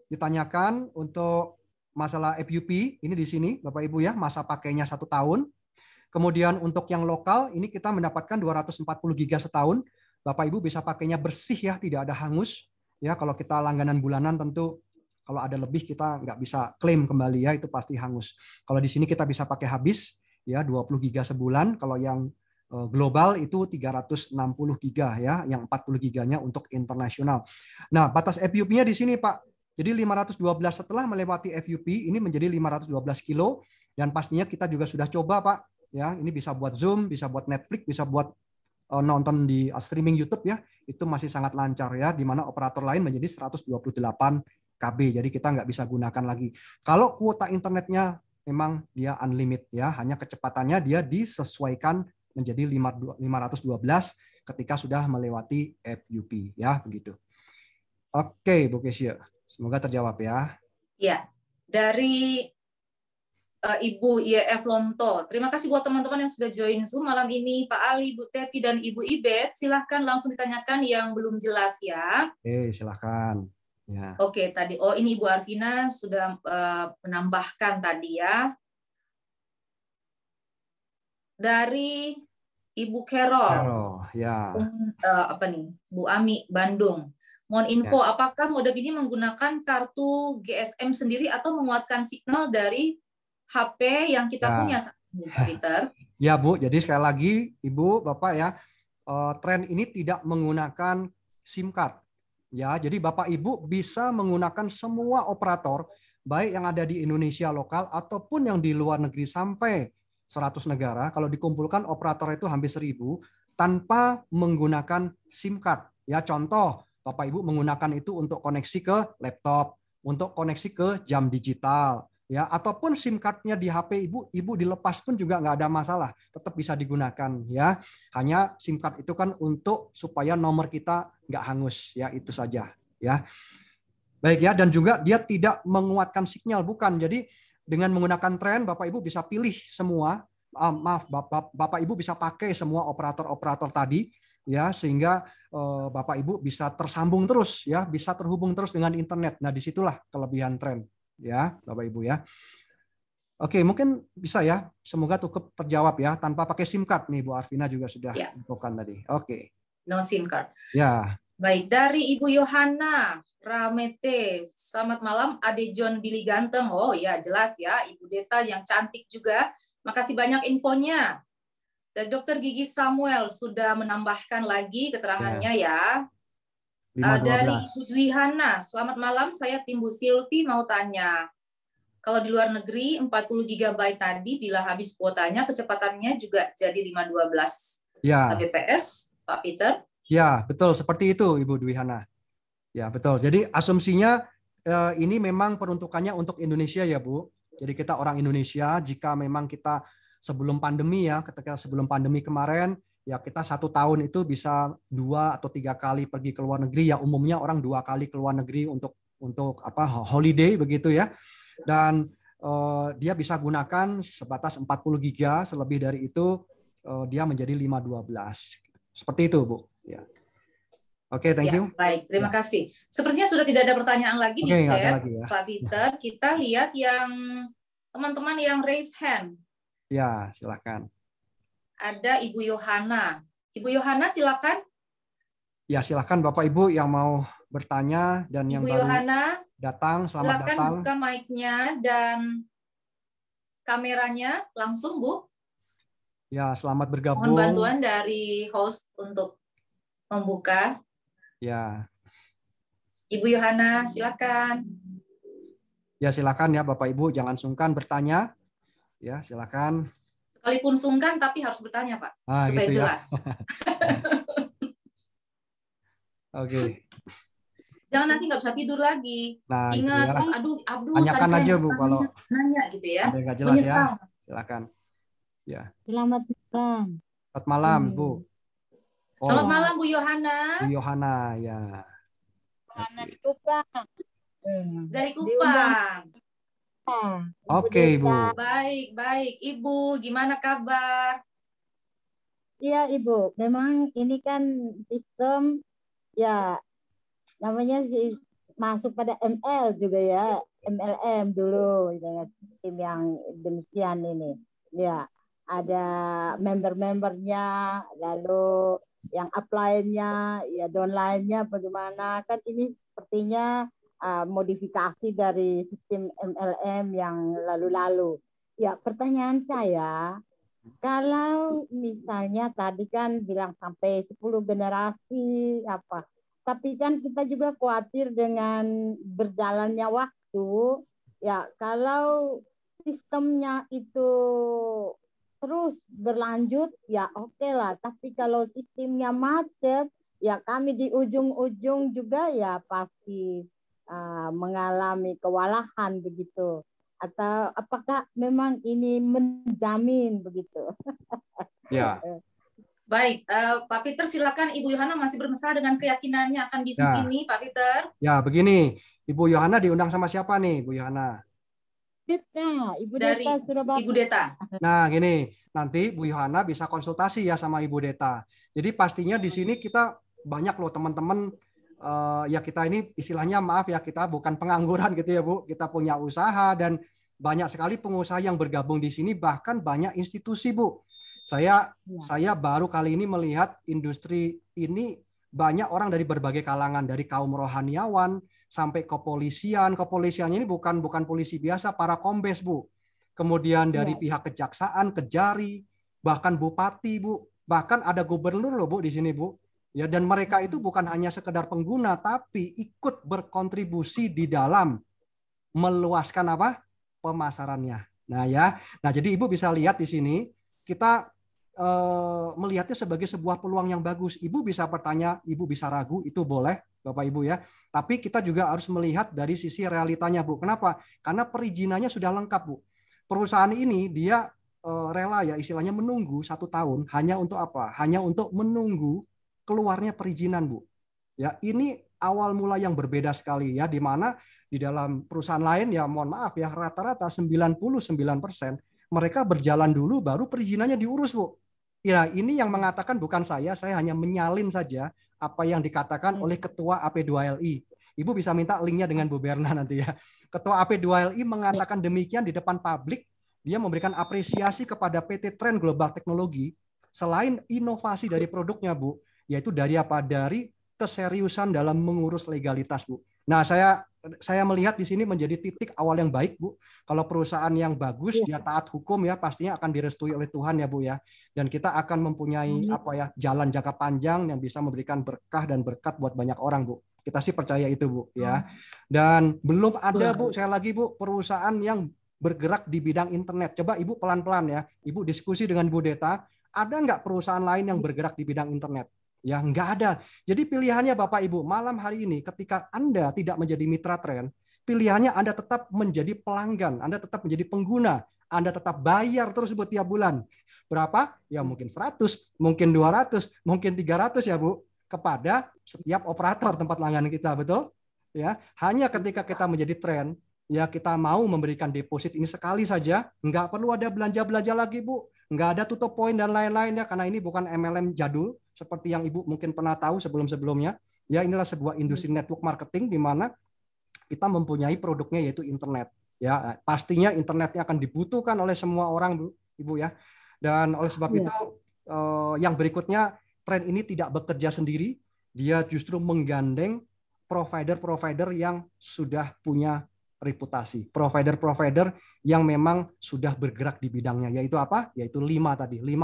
ditanyakan untuk masalah FUP, ini di sini Bapak Ibu ya, masa pakainya 1 tahun. Kemudian untuk yang lokal ini kita mendapatkan 240 giga setahun. Bapak Ibu bisa pakainya bersih ya, tidak ada hangus. Ya kalau kita langganan bulanan tentu kalau ada lebih kita nggak bisa klaim kembali ya, itu pasti hangus. Kalau di sini kita bisa pakai habis ya 20 giga sebulan. Kalau yang global itu 360 giga ya, yang 40 giganya untuk internasional. Nah, batas FUP-nya di sini Pak. Jadi 512 setelah melewati FUP ini menjadi 512 kilo, dan pastinya kita juga sudah coba Pak. Ya, ini bisa buat Zoom, bisa buat Netflix, bisa buat nonton di streaming YouTube ya. Itu masih sangat lancar ya, di mana operator lain menjadi 128 KB. Jadi kita nggak bisa gunakan lagi. Kalau kuota internetnya memang dia unlimited ya, hanya kecepatannya dia disesuaikan menjadi 512 ketika sudah melewati FUP ya, begitu. Oke, Bu Kesia. Semoga terjawab ya. Ya, dari Ibu YF Lonto. Terima kasih buat teman-teman yang sudah join Zoom malam ini. Pak Ali, Bu Teti, dan Ibu Ibet. Silahkan langsung ditanyakan yang belum jelas ya. Oke, silahkan. Ya. Oke, tadi. Oh, ini Ibu Arvina sudah menambahkan tadi ya. Dari Ibu Carol. Ya. Apa nih? Bu Ami, Bandung. Mohon info, apakah modem ini menggunakan kartu GSM sendiri atau menguatkan signal dari HP yang kita punya, Pak Peter? Ya Bu, jadi sekali lagi Ibu, Bapak ya, Trend ini tidak menggunakan SIM card. Ya, jadi Bapak Ibu bisa menggunakan semua operator, baik yang ada di Indonesia lokal ataupun yang di luar negeri sampai 100 negara. Kalau dikumpulkan operator itu hampir 1000 tanpa menggunakan SIM card. Ya, contoh Bapak Ibu menggunakan itu untuk koneksi ke laptop, untuk koneksi ke jam digital, ya, ataupun SIM card-nya di HP ibu dilepas pun juga nggak ada masalah, tetap bisa digunakan, ya. Hanya SIM card itu kan untuk supaya nomor kita nggak hangus, ya, itu saja, ya. Baik, ya, dan juga dia tidak menguatkan sinyal, bukan. Jadi dengan menggunakan tren, Bapak Ibu bisa pilih semua, Bapak Ibu bisa pakai semua operator-operator tadi, ya, sehingga Bapak Ibu bisa tersambung terus, ya, bisa terhubung terus dengan internet. Nah, disitulah kelebihan tren, ya, Bapak Ibu, ya. Oke, mungkin bisa, ya. Semoga cukup terjawab, ya, tanpa pakai SIM card nih, Bu Arvina juga sudah infokan tadi. Oke. No SIM card. Ya. Baik, dari Ibu Yohana Ramete. Selamat malam, Ade John Billy Ganteng. Oh ya, jelas ya, Ibu Deta yang cantik juga. Makasih banyak infonya. Dan Dokter Gigi Samuel sudah menambahkan lagi keterangannya, ya. Dari Ibu Dwihana, selamat malam, saya Timbu Silvi mau tanya. Kalau di luar negeri 40 GB tadi bila habis kuotanya kecepatannya juga jadi 512 Kbps, Pak Peter? Ya, betul seperti itu Ibu Dwihana. Ya, betul. Jadi asumsinya ini memang peruntukannya untuk Indonesia, ya, Bu. Jadi kita orang Indonesia, jika memang kita sebelum pandemi, ya, ketika sebelum pandemi kemarin, ya, kita 1 tahun itu bisa 2 atau 3 kali pergi ke luar negeri, ya, umumnya orang 2 kali ke luar negeri untuk holiday begitu, ya. Dan dia bisa gunakan sebatas 40 giga, selebih dari itu dia menjadi 512. Seperti itu, Bu. Ya. Oke, thank you. Baik, terima kasih. Sepertinya sudah tidak ada pertanyaan lagi di chat, ya. Pak Peter. Kita lihat yang teman-teman yang raise hand. Ya, silakan. Ada Ibu Yohana. Ibu Yohana, silakan. Ya, silakan Bapak Ibu yang mau bertanya dan yang Ibu baru Yohana, datang, selamat silakan datang. Buka mic-nya dan kameranya langsung, Bu. Ya, selamat bergabung. Mohon bantuan dari host untuk membuka. Ya. Ibu Yohana, silakan. Ya, silakan ya Bapak Ibu, jangan sungkan bertanya. Ya, silakan. Sekalipun sungkan tapi harus bertanya, Pak, supaya gitu, jelas. Ya. Oke. Jangan nanti nggak bisa tidur lagi. Nah, ingat, ya. terus aduh, tanyakan tadi aja saya Bu kalau nanya gitu ya. Ada nggak jelas, menyesal. Ya. Silakan. Ya. Selamat malam. Selamat malam, Bu. Selamat malam, Bu Yohana. Bu Yohana, ya. Yohana di Kupang. Dari Kupang. Oke, Bu. Baik, baik. Ibu, gimana kabar? Iya, Ibu. Memang ini kan sistem, ya, namanya masuk pada ML juga, ya. MLM dulu, dengan sistem yang demikian ini. Ya, ada member-membernya, lalu yang upline-nya, ya, downline-nya bagaimana. Kan ini sepertinya modifikasi dari sistem MLM yang lalu-lalu. Ya, pertanyaan saya, kalau misalnya tadi kan bilang sampai 10 generasi apa, tapi kan kita juga khawatir dengan berjalannya waktu, ya, kalau sistemnya itu terus berlanjut, ya oke lah. Tapi kalau sistemnya macet, ya kami di ujung-ujung juga ya pasti mengalami kewalahan begitu. Atau apakah memang ini menjamin begitu? Ya. Baik, Pak Peter, silakan. Ibu Yohana masih bermasalah dengan keyakinannya akan bisnis ini, Pak Peter. Ya, begini. Ibu Yohana diundang sama siapa nih, Bu Yohana? Deta, Ibu Dari Deta Surabaya. Ibu Deta. Nah, gini. Nanti Bu Yohana bisa konsultasi ya sama Ibu Deta. Jadi pastinya di sini kita banyak loh teman-teman. Ya kita ini istilahnya maaf ya, kita bukan pengangguran gitu ya Bu, kita punya usaha dan banyak sekali pengusaha yang bergabung di sini, bahkan banyak institusi Bu. Saya baru kali ini melihat industri ini banyak orang dari berbagai kalangan, dari kaum rohaniawan sampai kepolisian. Kepolisiannya ini bukan polisi biasa, para kombes Bu. Kemudian dari pihak kejaksaan, kejari, bahkan bupati Bu, bahkan ada gubernur loh Bu di sini Bu. Ya, dan mereka itu bukan hanya sekedar pengguna, tapi ikut berkontribusi di dalam meluaskan apa? Pemasarannya. Nah ya, nah jadi Ibu bisa lihat di sini kita melihatnya sebagai sebuah peluang yang bagus. Ibu bisa bertanya, ibu bisa ragu, itu boleh Bapak Ibu ya. Tapi kita juga harus melihat dari sisi realitanya Bu. Kenapa? Karena perizinannya sudah lengkap Bu. Perusahaan ini dia rela ya istilahnya menunggu 1 tahun hanya untuk apa? Hanya untuk menunggu keluarnya perizinan Bu. Ya, ini awal mula yang berbeda sekali ya, di mana di dalam perusahaan lain ya mohon maaf ya rata-rata 99% mereka berjalan dulu baru perizinannya diurus Bu. Ya, ini yang mengatakan bukan saya hanya menyalin saja apa yang dikatakan oleh Ketua AP2LI. Ibu bisa minta linknya dengan Bu Berna nanti ya. Ketua AP2LI mengatakan demikian di depan publik, dia memberikan apresiasi kepada PT Trend Global Teknologi selain inovasi dari produknya Bu, yaitu dari apa? Dari keseriusan dalam mengurus legalitas Bu. Nah, saya melihat di sini menjadi titik awal yang baik Bu. Kalau perusahaan yang bagus, dia taat hukum ya, pastinya akan direstui oleh Tuhan ya Bu ya. Dan kita akan mempunyai apa ya, jalan jangka panjang yang bisa memberikan berkah dan berkat buat banyak orang Bu. Kita sih percaya itu Bu ya. Dan belum ada Bu, saya lagi Bu, perusahaan yang bergerak di bidang internet. Coba Ibu pelan-pelan ya, Ibu diskusi dengan Bu Deta, ada nggak perusahaan lain yang bergerak di bidang internet? Ya, nggak ada. Jadi pilihannya Bapak Ibu, malam hari ini ketika Anda tidak menjadi mitra Trend, pilihannya Anda tetap menjadi pelanggan, Anda tetap menjadi pengguna, Anda tetap bayar terus buat tiap bulan. Berapa? Ya mungkin 100, mungkin 200, mungkin 300 ya Bu, kepada setiap operator tempat langganan kita, betul? Ya, hanya ketika kita menjadi Trend, ya kita mau memberikan deposit ini sekali saja, nggak perlu ada belanja-belanja lagi Bu, nggak ada tutup poin dan lain-lain ya, karena ini bukan MLM jadul seperti yang Ibu mungkin pernah tahu sebelum-sebelumnya. Ya, inilah sebuah industri network marketing di mana kita mempunyai produknya yaitu internet. Ya, pastinya internetnya akan dibutuhkan oleh semua orang Bu, Ibu ya. Dan oleh sebab itu yang berikutnya, Trend ini tidak bekerja sendiri, dia justru menggandeng provider-provider yang sudah punya reputasi, provider-provider yang memang sudah bergerak di bidangnya, yaitu apa? Yaitu 5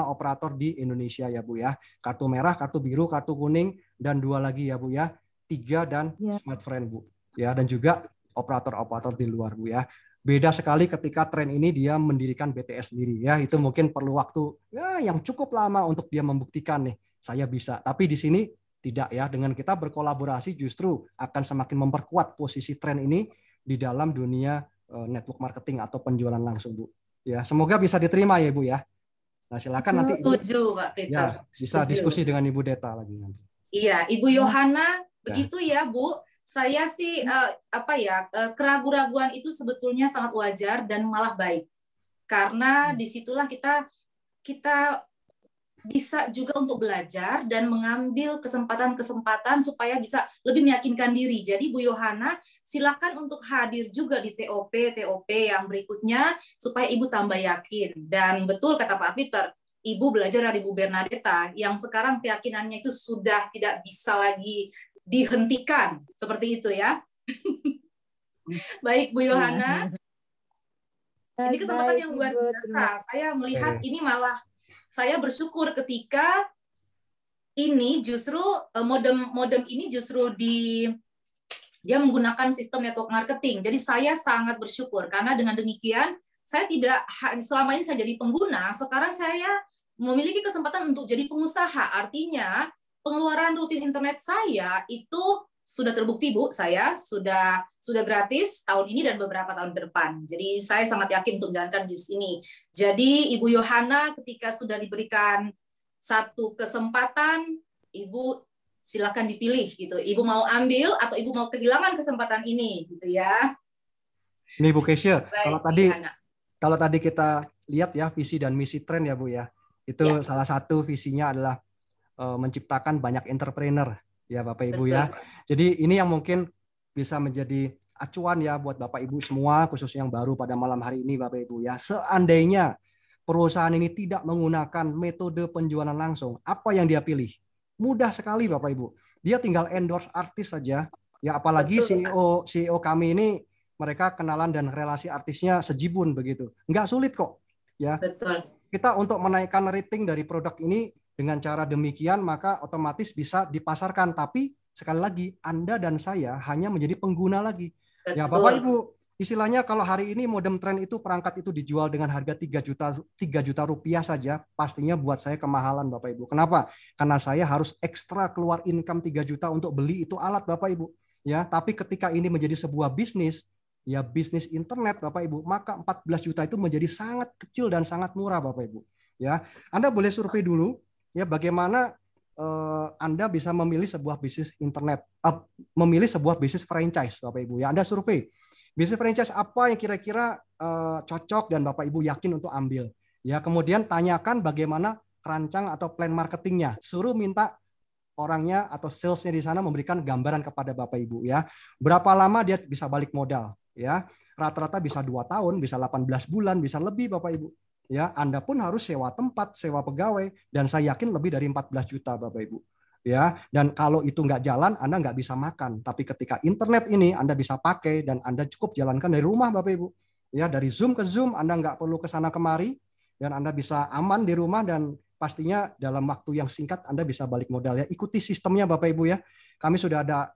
operator di Indonesia ya Bu ya. Kartu merah, kartu biru, kartu kuning, dan 2 lagi ya Bu ya. 3 dan Smartfren Bu. Ya, dan juga operator-operator di luar Bu ya. Beda sekali ketika Trend ini dia mendirikan BTS sendiri ya. Itu mungkin perlu waktu ya yang cukup lama untuk dia membuktikan nih, saya bisa. Tapi di sini tidak ya. Dengan kita berkolaborasi justru akan semakin memperkuat posisi Trend ini di dalam dunia network marketing atau penjualan langsung Bu. Ya, semoga bisa diterima ya Bu ya. Nah, silakan nanti Ibu, Setuju Pak Peter. Ya, bisa diskusi dengan Ibu Deta lagi nanti. Iya, Ibu Yohana begitu ya Bu. Saya sih keraguan-raguan itu sebetulnya sangat wajar dan malah baik. Karena disitulah kita bisa juga untuk belajar dan mengambil kesempatan-kesempatan supaya bisa lebih meyakinkan diri. Jadi Bu Yohana, silakan untuk hadir juga di TOP yang berikutnya supaya Ibu tambah yakin. Dan betul kata Pak Peter, Ibu belajar dari Bu Bernadetta yang sekarang keyakinannya itu sudah tidak bisa lagi dihentikan. Seperti itu ya. Baik Bu Yohana. Ini kesempatan yang luar biasa. Saya melihat ini malah saya bersyukur ketika ini justru modem ini justru dia menggunakan sistem network marketing. Jadi saya sangat bersyukur karena dengan demikian saya tidak selama ini saya jadi pengguna, sekarang saya memiliki kesempatan untuk jadi pengusaha. Artinya pengeluaran rutin internet saya itu sudah terbukti Bu, saya sudah gratis tahun ini dan beberapa tahun ke depan. Jadi saya sangat yakin untuk menjalankan bisnis ini. Jadi Ibu Yohana ketika sudah diberikan satu kesempatan, Ibu silakan dipilih gitu. Ibu mau ambil atau Ibu mau kehilangan kesempatan ini gitu ya. Nih Bu Kesia, kalau tadi kita lihat ya visi dan misi Trend ya Bu ya. Itu salah satu visinya adalah menciptakan banyak entrepreneur. Ya Bapak Ibu ya. Jadi ini yang mungkin bisa menjadi acuan ya buat Bapak Ibu semua, khususnya yang baru pada malam hari ini Bapak Ibu ya. Seandainya perusahaan ini tidak menggunakan metode penjualan langsung, apa yang dia pilih? Mudah sekali Bapak Ibu. Dia tinggal endorse artis saja. Ya apalagi CEO kami ini mereka kenalan dan relasi artisnya sejibun begitu. Nggak sulit kok. Ya. Betul. Kita untuk menaikkan rating dari produk ini dengan cara demikian maka otomatis bisa dipasarkan. Tapi sekali lagi Anda dan saya hanya menjadi pengguna lagi. Betul. Ya Bapak Ibu, istilahnya kalau hari ini modem trend itu perangkat itu dijual dengan harga 3 juta rupiah saja, pastinya buat saya kemahalan Bapak Ibu. Kenapa? Karena saya harus ekstra keluar income 3 juta untuk beli itu alat Bapak Ibu. Ya, tapi ketika ini menjadi sebuah bisnis, ya bisnis internet Bapak Ibu, maka 14 juta itu menjadi sangat kecil dan sangat murah Bapak Ibu. Ya, Anda boleh survei dulu ya bagaimana Anda bisa memilih sebuah bisnis internet, memilih sebuah bisnis franchise Bapak Ibu. Ya, Anda survei bisnis franchise apa yang kira-kira cocok dan Bapak Ibu yakin untuk ambil. Ya, kemudian tanyakan bagaimana rancang atau plan marketingnya. Suruh minta orangnya atau salesnya di sana memberikan gambaran kepada Bapak Ibu ya. Berapa lama dia bisa balik modal ya. Rata-rata bisa 2 tahun, bisa 18 bulan, bisa lebih Bapak Ibu. Ya, Anda pun harus sewa tempat, sewa pegawai, dan saya yakin lebih dari 14 juta Bapak Ibu. Ya, dan kalau itu nggak jalan, Anda nggak bisa makan. Tapi ketika internet ini Anda bisa pakai dan Anda cukup jalankan dari rumah Bapak Ibu. Ya, dari Zoom ke Zoom, Anda nggak perlu ke sana kemari, dan Anda bisa aman di rumah, dan pastinya dalam waktu yang singkat Anda bisa balik modal ya. Ikuti sistemnya Bapak Ibu ya. Kami sudah ada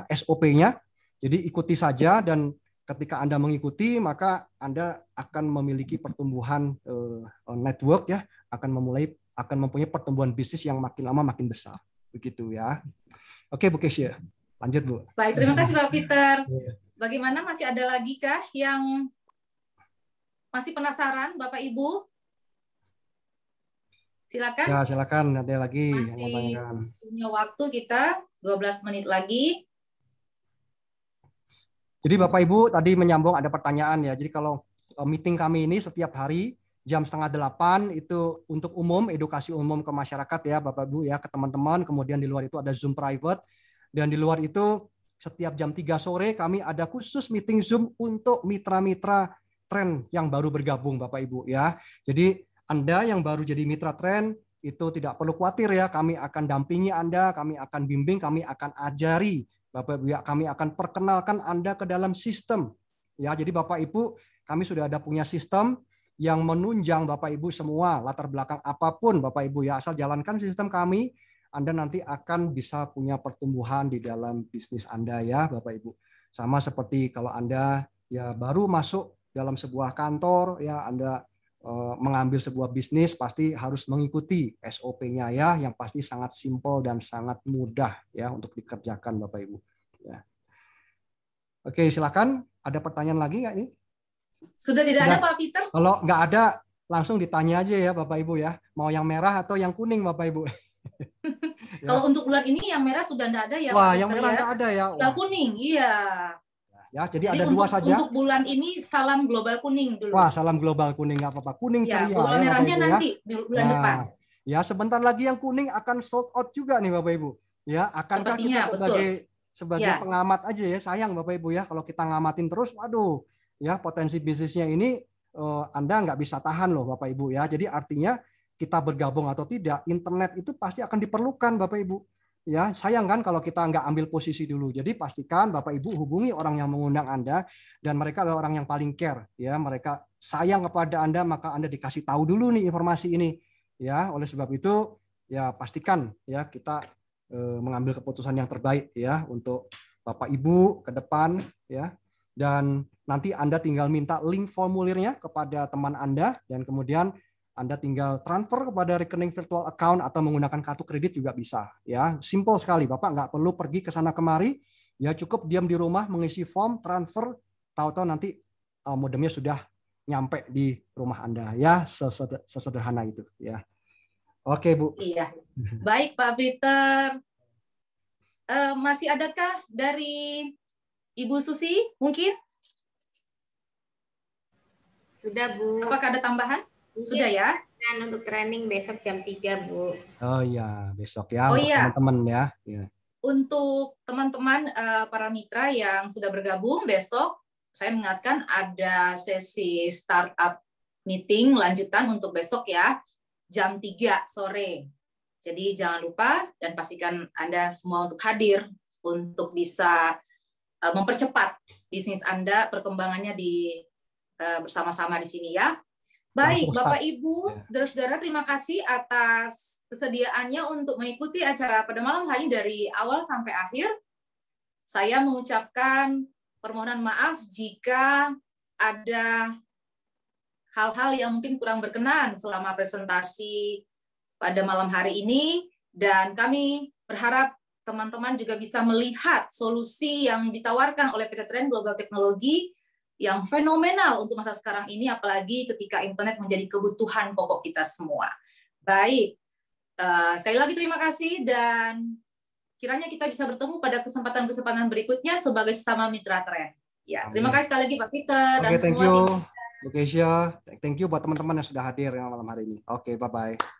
SOP-nya. Jadi ikuti saja, dan ketika Anda mengikuti, maka Anda akan memiliki pertumbuhan network ya, akan mempunyai pertumbuhan bisnis yang makin lama makin besar. Begitu ya. Oke, Bu Kesia. Lanjut, Bu. Baik, terima kasih Pak Peter. Bagaimana, masih ada lagi kah yang masih penasaran Bapak Ibu? Silakan. Ya, silakan. Ada lagi masih yang mau tanyakan. Punya waktu kita 12 menit lagi. Jadi Bapak Ibu tadi menyambung ada pertanyaan ya. Jadi kalau meeting kami ini setiap hari jam 7:30 itu untuk umum, edukasi umum ke masyarakat ya Bapak Ibu ya, ke teman-teman. Kemudian di luar itu ada Zoom private, dan di luar itu setiap jam 3 sore kami ada khusus meeting Zoom untuk mitra-mitra tren yang baru bergabung Bapak Ibu ya. Jadi Anda yang baru jadi mitra tren itu tidak perlu khawatir ya, kami akan dampingi Anda, kami akan bimbing, kami akan ajari Bapak Ibu ya, kami akan perkenalkan Anda ke dalam sistem. Ya, jadi Bapak Ibu, kami sudah ada punya sistem yang menunjang Bapak Ibu semua, latar belakang apapun Bapak Ibu ya, asal jalankan sistem kami, Anda nanti akan bisa punya pertumbuhan di dalam bisnis Anda ya Bapak Ibu. Sama seperti kalau Anda ya baru masuk dalam sebuah kantor ya, Anda mengambil sebuah bisnis pasti harus mengikuti SOP-nya ya, yang pasti sangat simpel dan sangat mudah ya untuk dikerjakan Bapak Ibu. Ya. Oke, silakan. Ada pertanyaan lagi nggak nih? Sudah tidak ada Pak Peter? Kalau nggak ada, langsung ditanya aja ya Bapak Ibu ya. Mau yang merah atau yang kuning Bapak Ibu? Ya. Kalau untuk bulan ini yang merah sudah tidak ada ya Wah, Pak yang Peter, merah ya? nggak ada ya. Sudah kuning, iya. Ya, jadi Jadi ada dua saja. Untuk bulan ini salam global kuning dulu. Wah, salam global kuning nggak apa-apa. Kuning Ya, ceria global ya merahnya Bapak Ibu nanti ya. di bulan depan. Ya, sebentar lagi yang kuning akan sold out juga nih Bapak Ibu. Ya, akankah Sepertinya, kita sebagai Ya. pengamat aja ya, sayang Bapak Ibu ya, kalau kita ngamatin terus, waduh, ya potensi bisnisnya ini Anda nggak bisa tahan loh Bapak Ibu ya. Jadi artinya kita bergabung atau tidak, internet itu pasti akan diperlukan Bapak Ibu. Ya, sayang kan kalau kita nggak ambil posisi dulu. Jadi pastikan Bapak Ibu hubungi orang yang mengundang Anda, dan mereka adalah orang yang paling care. Ya, mereka sayang kepada Anda, maka Anda dikasih tahu dulu nih informasi ini. Ya, oleh sebab itu ya pastikan ya kita mengambil keputusan yang terbaik ya untuk Bapak Ibu ke depan ya. Dan nanti Anda tinggal minta link formulirnya kepada teman Anda, dan kemudian Anda tinggal transfer kepada rekening virtual account atau menggunakan kartu kredit juga bisa ya. Simple sekali, Bapak nggak perlu pergi ke sana kemari, ya cukup diam di rumah mengisi form transfer, tahu-tahu nanti modemnya sudah nyampe di rumah Anda ya, sesederhana itu ya. Oke Bu. Iya. Baik Pak Peter. Masih adakah dari Ibu Susi mungkin? Sudah Bu. Apakah ada tambahan? Sudah ya. Dan untuk training besok jam 3 Bu. Oh iya, besok ya Oh untuk iya. teman-teman ya. Untuk teman-teman para mitra yang sudah bergabung, besok saya mengingatkan ada sesi startup meeting lanjutan untuk besok ya, jam 3 sore. Jadi jangan lupa dan pastikan Anda semua untuk hadir untuk bisa mempercepat bisnis Anda perkembangannya bersama-sama di sini ya. Baik, Bapak Ibu, saudara-saudara, terima kasih atas kesediaannya untuk mengikuti acara pada malam hari dari awal sampai akhir. Saya mengucapkan permohonan maaf jika ada hal-hal yang mungkin kurang berkenan selama presentasi pada malam hari ini, dan kami berharap teman-teman juga bisa melihat solusi yang ditawarkan oleh PT Trend Global Teknologi yang fenomenal untuk masa sekarang ini, apalagi ketika internet menjadi kebutuhan pokok kita semua. Baik, sekali lagi terima kasih, dan kiranya kita bisa bertemu pada kesempatan-kesempatan berikutnya sebagai sesama mitra Trend. Ya, terima kasih sekali lagi Pak Peter dan Oke, thank semua you, tim. Bu Keisha. Thank you buat teman-teman yang sudah hadir malam hari ini. Oke, bye-bye.